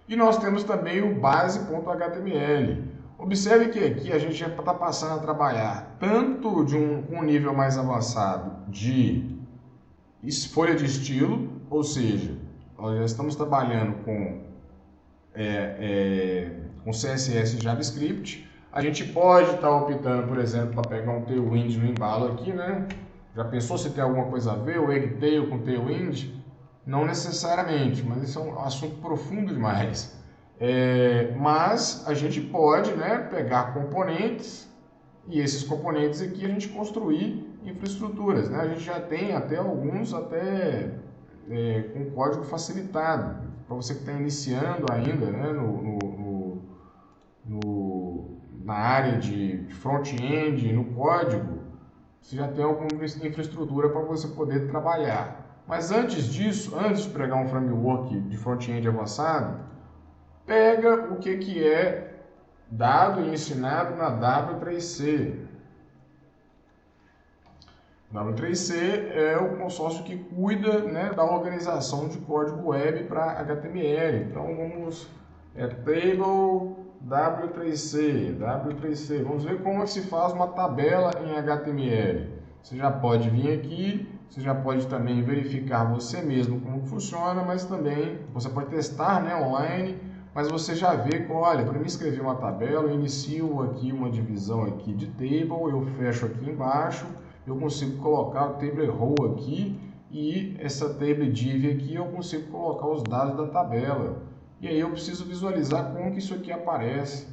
E nós temos também o base.html. Observe que aqui a gente já está passando a trabalhar tanto com um nível mais avançado de folha de estilo, ou seja, nós já estamos trabalhando com CSS e JavaScript. A gente pode estar optando, por exemplo, para pegar um Tailwind no embalo aqui, né? Já pensou se tem alguma coisa a ver, o Eggtail com Tailwind? Não necessariamente, mas isso é um assunto profundo demais. Mas a gente pode, né, pegar componentes e esses componentes aqui a gente construir infraestruturas, né? A gente já tem até alguns com código facilitado. Para você que está iniciando ainda, né, na área de front-end, no código, você já tem alguma infraestrutura para você poder trabalhar. Mas antes disso, antes de pegar um framework de front-end avançado, pega o que é dado e ensinado na W3C. W3C é o consórcio que cuida, né, da organização de código web para HTML. Então vamos, table W3C, vamos ver como se faz uma tabela em HTML. Você já pode vir aqui, você já pode também verificar você mesmo como funciona, mas também você pode testar, né, online, mas você já vê que, olha, para mim escrever uma tabela, eu inicio aqui uma divisão aqui de table, eu fecho aqui embaixo, eu consigo colocar o table row aqui e essa table div aqui eu consigo colocar os dados da tabela. E aí eu preciso visualizar como que isso aqui aparece.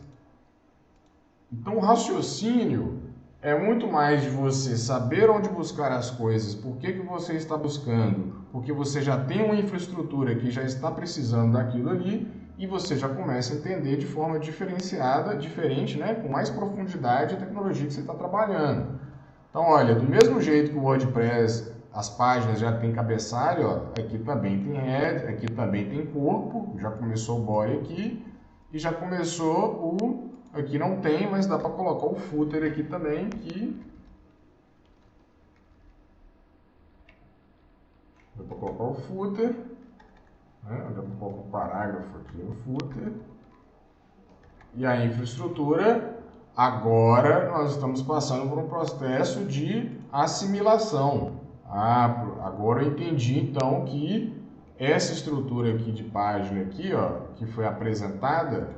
Então o raciocínio é muito mais de você saber onde buscar as coisas, por que você está buscando, porque você já tem uma infraestrutura que já está precisando daquilo ali e você já começa a entender de forma diferenciada, diferente, né, com mais profundidade a tecnologia que você está trabalhando. Então, olha, do mesmo jeito que o WordPress, as páginas já tem cabeçalho, ó, aqui também tem head, aqui também tem corpo, já começou o body aqui, e já começou aqui não tem, mas dá para colocar o footer aqui também, dá para colocar o footer, né? Dá para colocar o parágrafo aqui no footer, e a infraestrutura. Agora nós estamos passando por um processo de assimilação. Agora eu entendi então que essa estrutura aqui de página aqui, ó, que foi apresentada,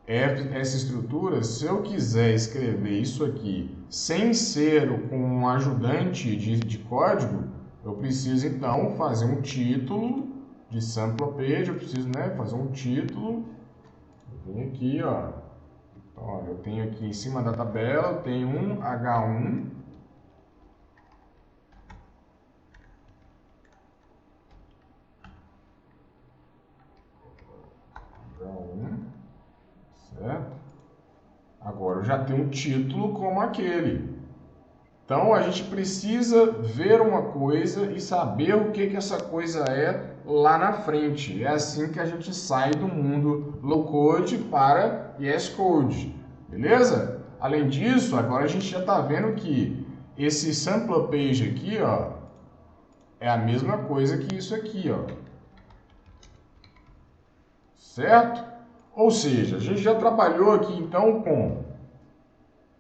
essa estrutura, se eu quiser escrever isso aqui sem ser com um ajudante de código, eu preciso então fazer um título de sample page, eu preciso, né, fazer um título. Eu venho aqui, ó. Ó, eu tenho aqui em cima da tabela, eu tenho um H1, certo? Agora eu já tenho um título como aquele. Então a gente precisa ver uma coisa e saber o que essa coisa é lá na frente. É assim que a gente sai do mundo low code para yes code, beleza? Além disso, agora a gente já está vendo que esse sample page aqui, ó, é a mesma coisa que isso aqui, ó, certo? Ou seja, a gente já trabalhou aqui então com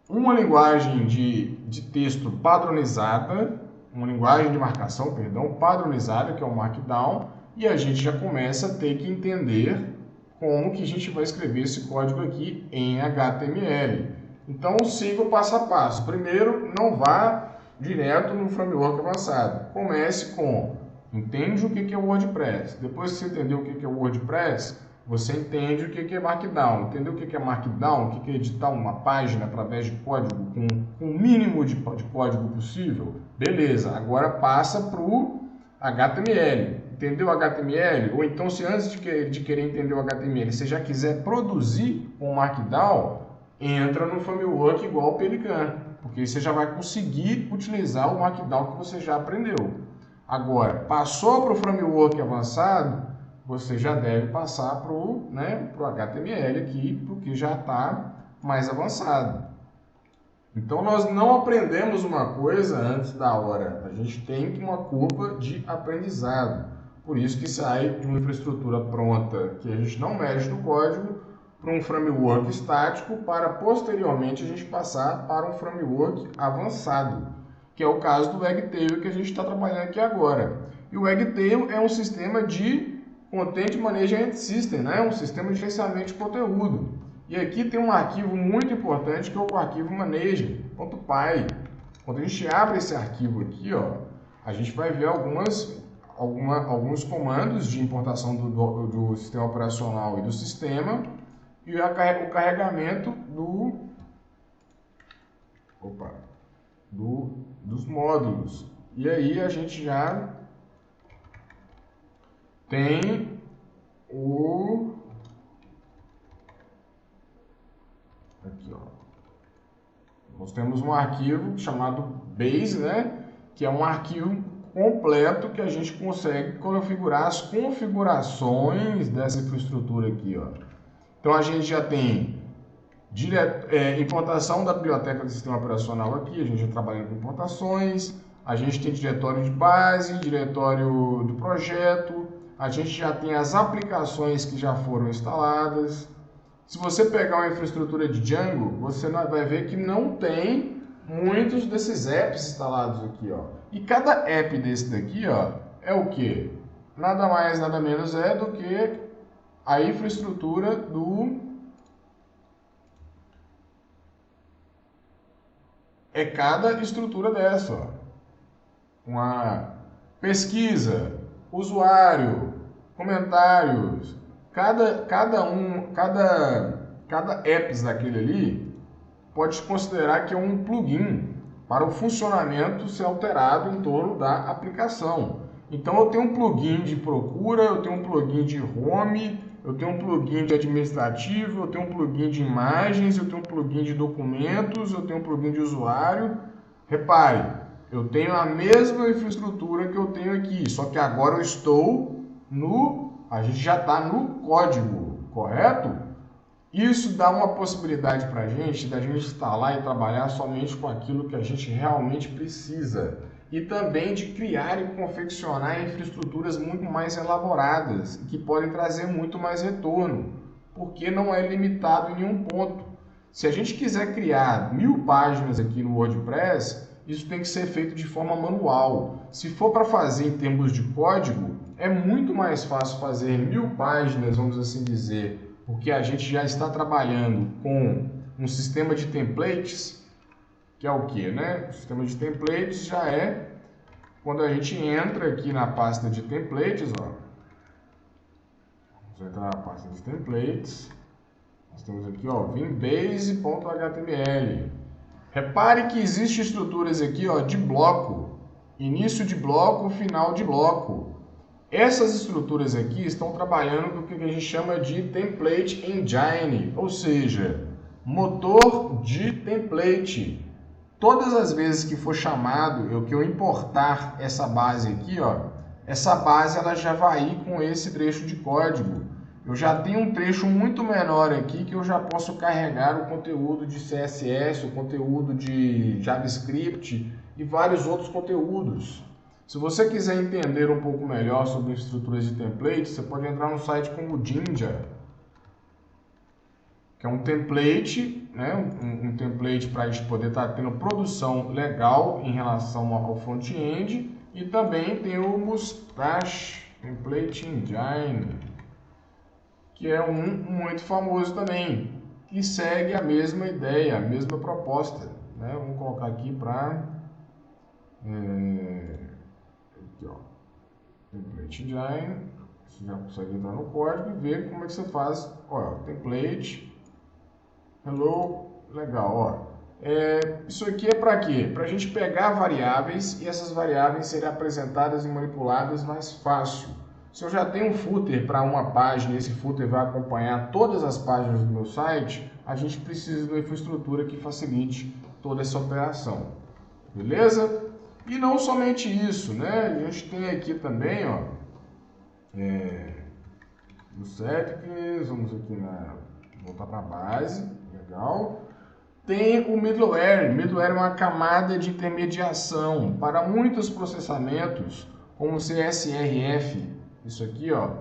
uma linguagem de texto padronizada, uma linguagem de marcação, perdão, padronizada, que é o Markdown, e a gente já começa a ter que entender como que a gente vai escrever esse código aqui em HTML. Então, siga o passo a passo. Primeiro, não vá direto no framework avançado. Comece com, entende o que é o WordPress. Depois que você entendeu o que é o WordPress, você entende o que é Markdown. Entendeu o que é Markdown? O que é editar uma página através de código com o mínimo de código possível? Beleza, agora passa para o HTML. Entendeu o HTML? Ou então, se antes de querer entender o HTML, você já quiser produzir um Markdown, entra no framework igual o Pelican, porque você já vai conseguir utilizar o Markdown que você já aprendeu. Agora, passou para o framework avançado, você já deve passar para o HTML aqui, porque já está mais avançado. Então, nós não aprendemos uma coisa antes da hora. A gente tem uma curva de aprendizado. Por isso que sai de uma infraestrutura pronta, que a gente não mexe no código, para um framework estático, para posteriormente a gente passar para um framework avançado, que é o caso do Wagtail que a gente está trabalhando aqui agora. E o Wagtail é um sistema de Content Management System, né? Um sistema de gerenciamento de conteúdo. E aqui tem um arquivo muito importante que é o arquivo manager.py. Quando a gente abre esse arquivo aqui, ó, a gente vai ver alguns comandos de importação do sistema operacional e do sistema e o carregamento dos módulos. E aí a gente já tem aqui, ó. Nós temos um arquivo chamado base, né? Que é um arquivo completo que a gente consegue configurar as configurações dessa infraestrutura aqui, ó. Então a gente já tem importação da biblioteca do sistema operacional aqui, a gente já trabalha com importações, a gente tem diretório de base, diretório do projeto, a gente já tem as aplicações que já foram instaladas. Se você pegar uma infraestrutura de Django, você vai ver que não tem muitos desses apps instalados aqui, ó. E cada app desse daqui, ó, é o quê? Nada mais, nada menos é do que a infraestrutura é cada estrutura dessa, ó. Uma pesquisa, usuário, comentários, cada apps daquele ali pode considerar que é um plugin para o funcionamento ser alterado em torno da aplicação. Então eu tenho um plugin de procura, eu tenho um plugin de home, eu tenho um plugin de administrativo, eu tenho um plugin de imagens, eu tenho um plugin de documentos, eu tenho um plugin de usuário. Repare, eu tenho a mesma infraestrutura que eu tenho aqui, só que agora eu estou a gente já está no código, correto? Isso dá uma possibilidade para a gente da gente instalar e trabalhar somente com aquilo que a gente realmente precisa. E também de criar e confeccionar infraestruturas muito mais elaboradas, que podem trazer muito mais retorno, porque não é limitado em nenhum ponto. Se a gente quiser criar 1000 páginas aqui no WordPress, isso tem que ser feito de forma manual. Se for para fazer em termos de código, é muito mais fácil fazer 1000 páginas, vamos assim dizer, porque a gente já está trabalhando com um sistema de templates, que é o que, né? O sistema de templates já é quando a gente entra aqui na pasta de templates, ó. Vamos entrar na pasta de templates. Nós temos aqui, ó, vimbase.html. Repare que existem estruturas aqui, ó, de bloco, início de bloco, final de bloco. Essas estruturas aqui estão trabalhando com o que a gente chama de template engine, ou seja, motor de template. Todas as vezes que for chamado, que eu importar essa base aqui, ó, essa base ela já vai ir com esse trecho de código. Eu já tenho um trecho muito menor aqui que eu já posso carregar o conteúdo de CSS, o conteúdo de JavaScript e vários outros conteúdos. Se você quiser entender um pouco melhor sobre estruturas de templates, você pode entrar no site como o Jinja, que é um template, né? um template para a gente poder estar tendo produção legal em relação ao front-end, e também tem o Mustache Template Engine, que é um muito famoso também, que segue a mesma ideia, a mesma proposta, né? Vamos colocar aqui para aqui, ó, Template Engine. Você já consegue entrar no código e ver como é que você faz. Ó, template, hello, legal, ó. Isso aqui é para quê? Para a gente pegar variáveis e essas variáveis serem apresentadas e manipuladas mais fácil. Se eu já tenho um footer para uma página e esse footer vai acompanhar todas as páginas do meu site, a gente precisa de uma infraestrutura que facilite toda essa operação. Beleza? E não somente isso, né? A gente tem aqui também, ó, no settings, vamos aqui voltar para a base, legal. Tem o middleware. Middleware é uma camada de intermediação para muitos processamentos, como o CSRF. Isso aqui, ó,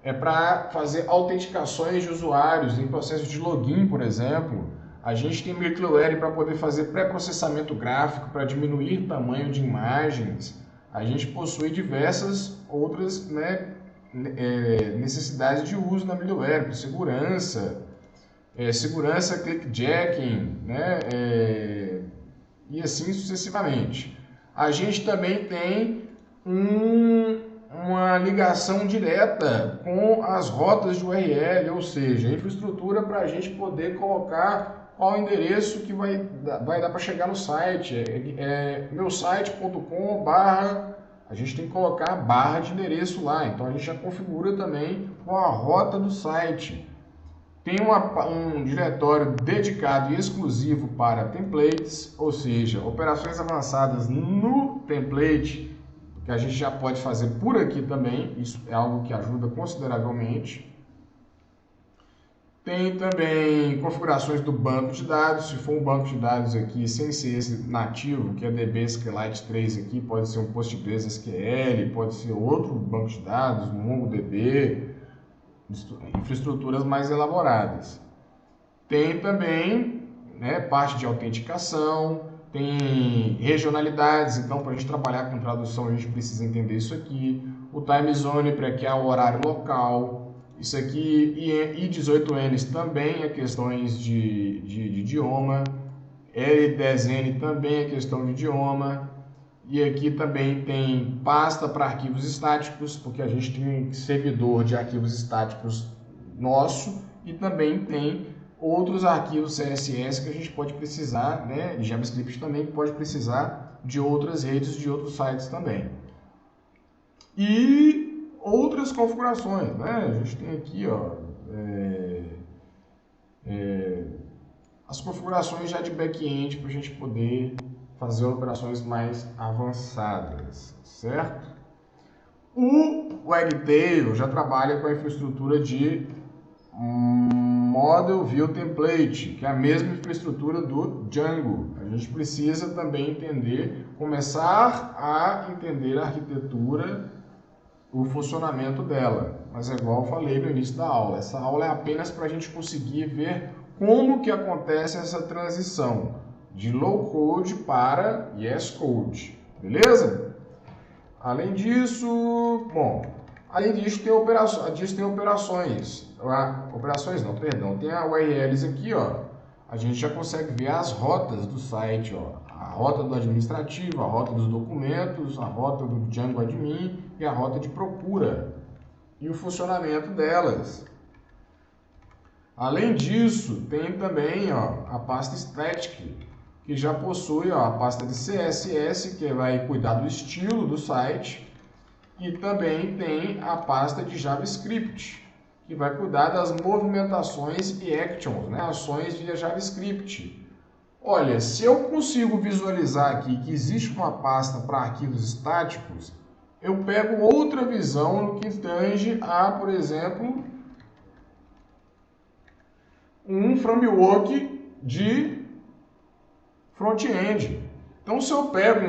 é para fazer autenticações de usuários em processos de login, por exemplo. A gente tem middleware para poder fazer pré-processamento gráfico, para diminuir o tamanho de imagens. A gente possui diversas outras, né, necessidades de uso na middleware, por segurança, segurança clickjacking, né, e assim sucessivamente. A gente também tem uma ligação direta com as rotas de URL, ou seja, infraestrutura para a gente poder colocar qual endereço que vai dar para chegar no site. Meusite.com/, a gente tem que colocar a barra de endereço lá, então a gente já configura também com a rota do site. Tem um diretório dedicado e exclusivo para templates, ou seja, operações avançadas no template, que a gente já pode fazer por aqui também, isso é algo que ajuda consideravelmente. Tem também configurações do banco de dados, se for um banco de dados aqui sem ser esse nativo, que é DB SQLite 3 aqui, pode ser um PostgreSQL, pode ser outro banco de dados, MongoDB, infraestruturas mais elaboradas. Tem também, né, parte de autenticação, tem regionalidades, então para a gente trabalhar com tradução a gente precisa entender isso aqui. O time zone para que é o horário local. Isso aqui, e 18Ns também é questões de idioma. L10N também é questão de idioma. E aqui também tem pasta para arquivos estáticos, porque a gente tem um servidor de arquivos estáticos nosso e também tem outros arquivos CSS que a gente pode precisar, né, de JavaScript também, que pode precisar de outras redes, de outros sites também. E outras configurações, né? A gente tem aqui, ó, as configurações já de back-end para a gente poder fazer operações mais avançadas, certo? O Wagtail já trabalha com a infraestrutura de Model View Template, que é a mesma infraestrutura do Django. A gente precisa também começar a entender a arquitetura, o funcionamento dela. Mas é igual eu falei no início da aula, essa aula é apenas para a gente conseguir ver como que acontece essa transição de low code para yes code, beleza? Além disso, tem operações, tem a URLs aqui, ó. A gente já consegue ver as rotas do site, ó. A rota do administrativo, a rota dos documentos, a rota do Django Admin e a rota de procura e o funcionamento delas. Além disso, tem também, ó, a pasta Static, que já possui, ó, a pasta de CSS, que vai cuidar do estilo do site, e também tem a pasta de JavaScript, que vai cuidar das movimentações e actions, né, ações via JavaScript. Olha, se eu consigo visualizar aqui que existe uma pasta para arquivos estáticos, eu pego outra visão no que tange a, por exemplo, um framework de front-end. Então, se eu pego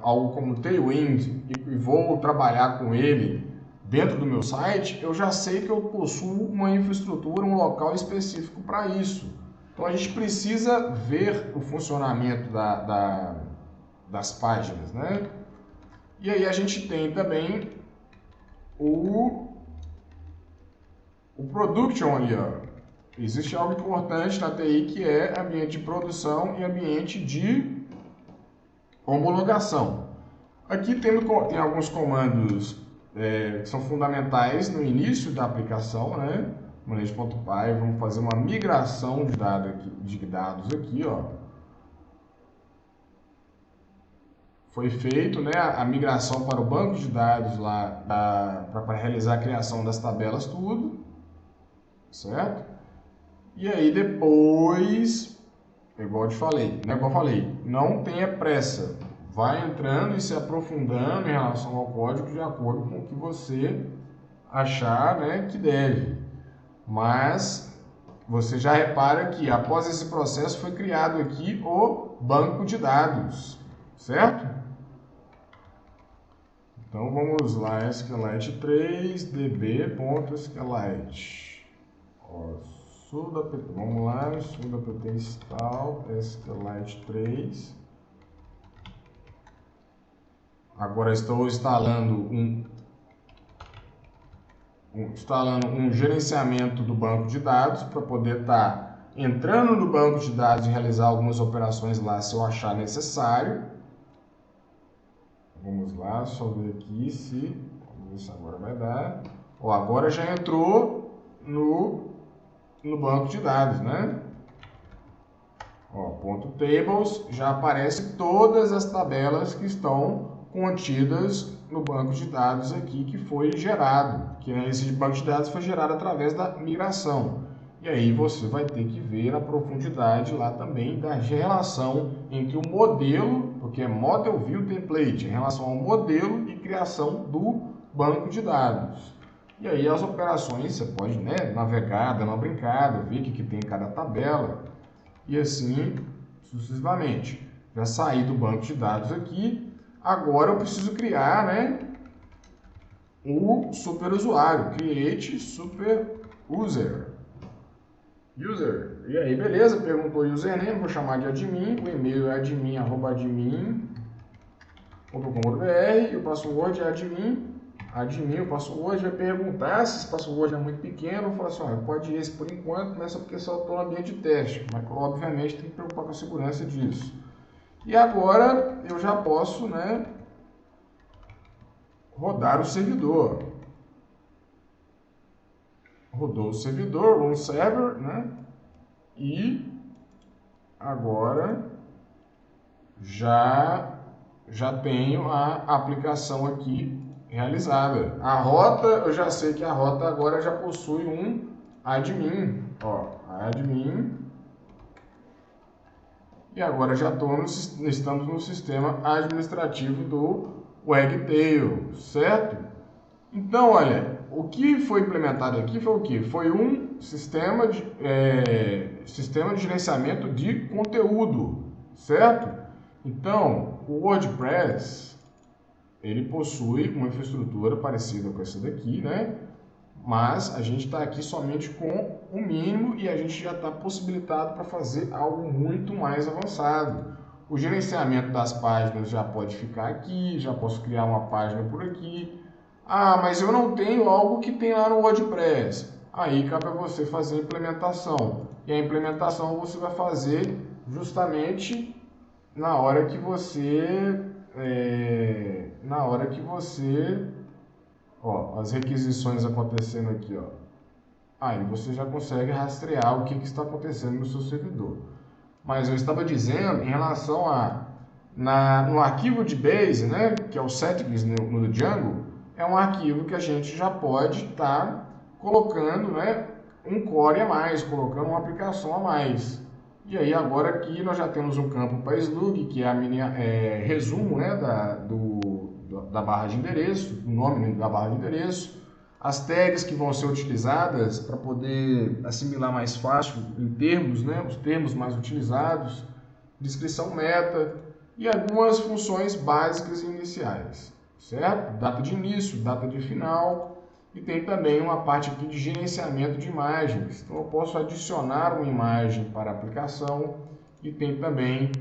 algo como Tailwind e vou trabalhar com ele dentro do meu site, eu já sei que eu possuo uma infraestrutura, um local específico para isso. Então, a gente precisa ver o funcionamento das páginas, né? E aí a gente tem também o production ali, ó. Existe algo importante na TI que é ambiente de produção e ambiente de homologação. Aqui tem alguns comandos que são fundamentais no início da aplicação, né? Manage.py, vamos fazer uma migração de dados aqui, ó. Foi feito, né, a migração para o banco de dados lá para realizar a criação das tabelas, tudo, certo? E aí depois, igual eu falei, não tenha pressa, vai entrando e se aprofundando em relação ao código de acordo com o que você achar, né, que deve. Mas você já repara que após esse processo foi criado aqui o banco de dados, certo? Então vamos lá, SQLite 3, db.sqlite. Vamos lá, sudo apt install SQLite 3. Agora estou instalando um gerenciamento do banco de dados para poder estar entrando no banco de dados e realizar algumas operações lá se eu achar necessário. Vamos lá, só ver aqui se... Vamos ver se agora vai dar. Ó, agora já entrou no banco de dados, né? Ó, ponto tables, já aparece todas as tabelas que estão contidas no banco de dados aqui que foi gerado, que esse banco de dados foi gerado através da migração. E aí você vai ter que ver a profundidade lá também da relação entre o modelo, porque é Model View Template, em relação ao modelo e criação do banco de dados. E aí as operações, você pode, né, navegar, dar uma brincada, ver o que tem em cada tabela, e assim sucessivamente. Já saí do banco de dados aqui, agora eu preciso criar, né, o superusuário, create super user. E aí, beleza, perguntou username, vou chamar de admin, o e-mail é admin@admin.com.br, o password é admin, o password vai perguntar se esse password é muito pequeno, eu falo assim, ó, pode ir esse por enquanto, mas só porque só estou no ambiente de teste, mas obviamente tem que preocupar com a segurança disso. E agora eu já posso, né, rodar o servidor. Rodou o servidor, run server, né? E agora já tenho a aplicação aqui realizada. A rota, eu já sei que a rota agora já possui um admin, ó, admin. E agora já estamos no sistema administrativo do Wagtail, certo? Então, olha, o que foi implementado aqui foi o que? Foi um sistema de gerenciamento de conteúdo, certo? Então, o WordPress, ele possui uma infraestrutura parecida com essa daqui, né? Mas a gente está aqui somente com o mínimo e a gente já está possibilitado para fazer algo muito mais avançado. O gerenciamento das páginas já pode ficar aqui, já posso criar uma página por aqui. Ah, mas eu não tenho algo que tem lá no WordPress. Aí cabe a você fazer a implementação. E a implementação você vai fazer justamente na hora que você... Ó, as requisições acontecendo aqui, ó. Aí você já consegue rastrear o que está acontecendo no seu servidor. Mas eu estava dizendo em relação no arquivo de base, né, que é o settings no Django, é um arquivo que a gente já pode estar colocando, né, um core a mais, colocando uma aplicação a mais. E aí agora aqui nós já temos um campo para slug, que é a resumo, né, da barra de endereço, o nome da barra de endereço, as tags que vão ser utilizadas para poder assimilar mais fácil em termos, né, os termos mais utilizados, descrição meta e algumas funções básicas e iniciais, certo? Data de início, data de final e tem também uma parte aqui de gerenciamento de imagens. Então eu posso adicionar uma imagem para a aplicação e tem também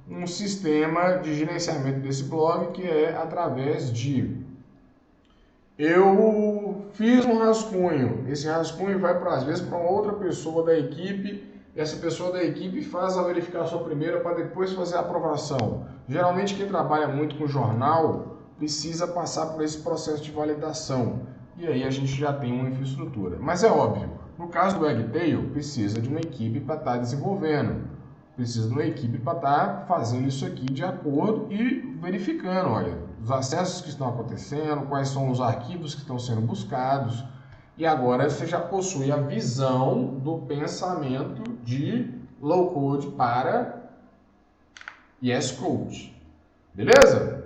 um sistema de gerenciamento desse blog que é através de... Eu fiz um rascunho, esse rascunho vai às vezes para outra pessoa da equipe, essa pessoa da equipe faz a verificação primeiro para depois fazer a aprovação. Geralmente quem trabalha muito com jornal precisa passar por esse processo de validação e aí a gente já tem uma infraestrutura. Mas é óbvio, no caso do Wagtail precisa de uma equipe para estar desenvolvendo. Precisa de uma equipe para estar fazendo isso aqui de acordo e verificando, olha, os acessos que estão acontecendo, quais são os arquivos que estão sendo buscados. E agora você já possui a visão do pensamento de low code para VS Code. Beleza?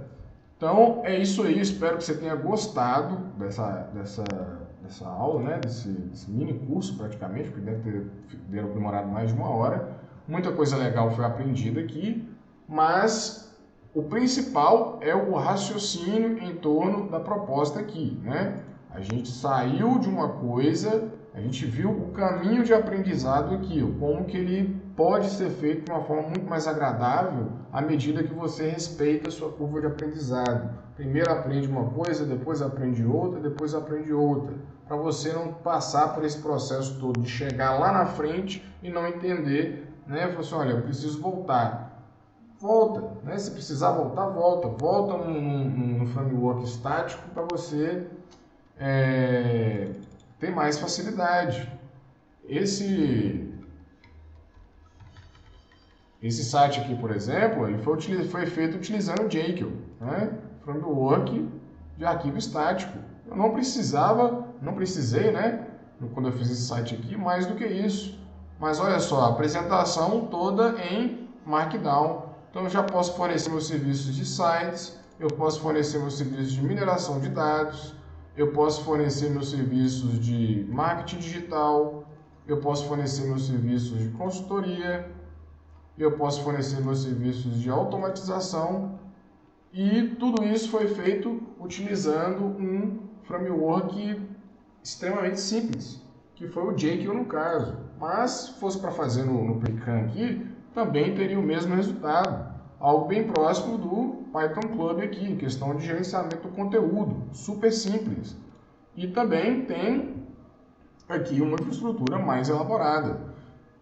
Então é isso aí, espero que você tenha gostado dessa aula, né? desse mini curso praticamente, porque deve ter demorado mais de 1 hora. Muita coisa legal foi aprendida aqui, mas o principal é o raciocínio em torno da proposta aqui, né? A gente saiu de uma coisa, a gente viu o caminho de aprendizado aqui, como que ele pode ser feito de uma forma muito mais agradável à medida que você respeita a sua curva de aprendizado. Primeiro aprende uma coisa, depois aprende outra, depois aprende outra, para você não passar por esse processo todo de chegar lá na frente e não entender, né? Falar assim, olha, eu preciso voltar. Volta, né? Se precisar voltar, volta. Volta no framework estático para você ter mais facilidade. Esse site aqui, por exemplo, ele foi feito utilizando o Jekyll, né? Framework de arquivo estático. Eu não precisei, né? Quando eu fiz esse site aqui, mais do que isso. Mas olha só, a apresentação toda em Markdown. Então eu já posso fornecer meus serviços de sites, eu posso fornecer meus serviços de mineração de dados, eu posso fornecer meus serviços de marketing digital, eu posso fornecer meus serviços de consultoria, eu posso fornecer meus serviços de automatização, e tudo isso foi feito utilizando um framework extremamente simples, que foi o Jekyll no caso. Mas se fosse para fazer no Precam aqui, também teria o mesmo resultado. Algo bem próximo do Python Club aqui, em questão de gerenciamento do conteúdo, super simples. E também tem aqui uma infraestrutura mais elaborada.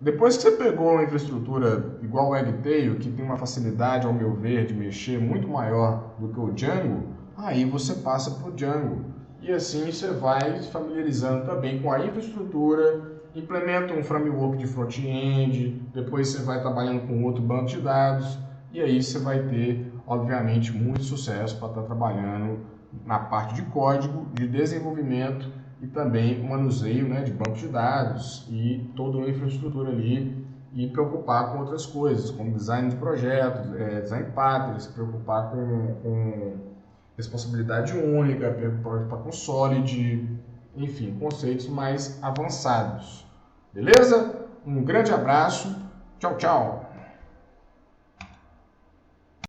Depois que você pegou uma infraestrutura igual o Wagtail, que tem uma facilidade, ao meu ver, de mexer muito maior do que o Django, aí você passa para o Django. E assim você vai se familiarizando também com a infraestrutura, implementa um framework de front-end, depois você vai trabalhando com outro banco de dados, e aí você vai ter, obviamente, muito sucesso para estar trabalhando na parte de código, de desenvolvimento e também o manuseio, né, de banco de dados e toda a infraestrutura ali, e preocupar com outras coisas, como design de projetos, design pattern, se preocupar com responsabilidade única, preocupar com Solid, enfim, conceitos mais avançados. Beleza? Um grande abraço, tchau, tchau!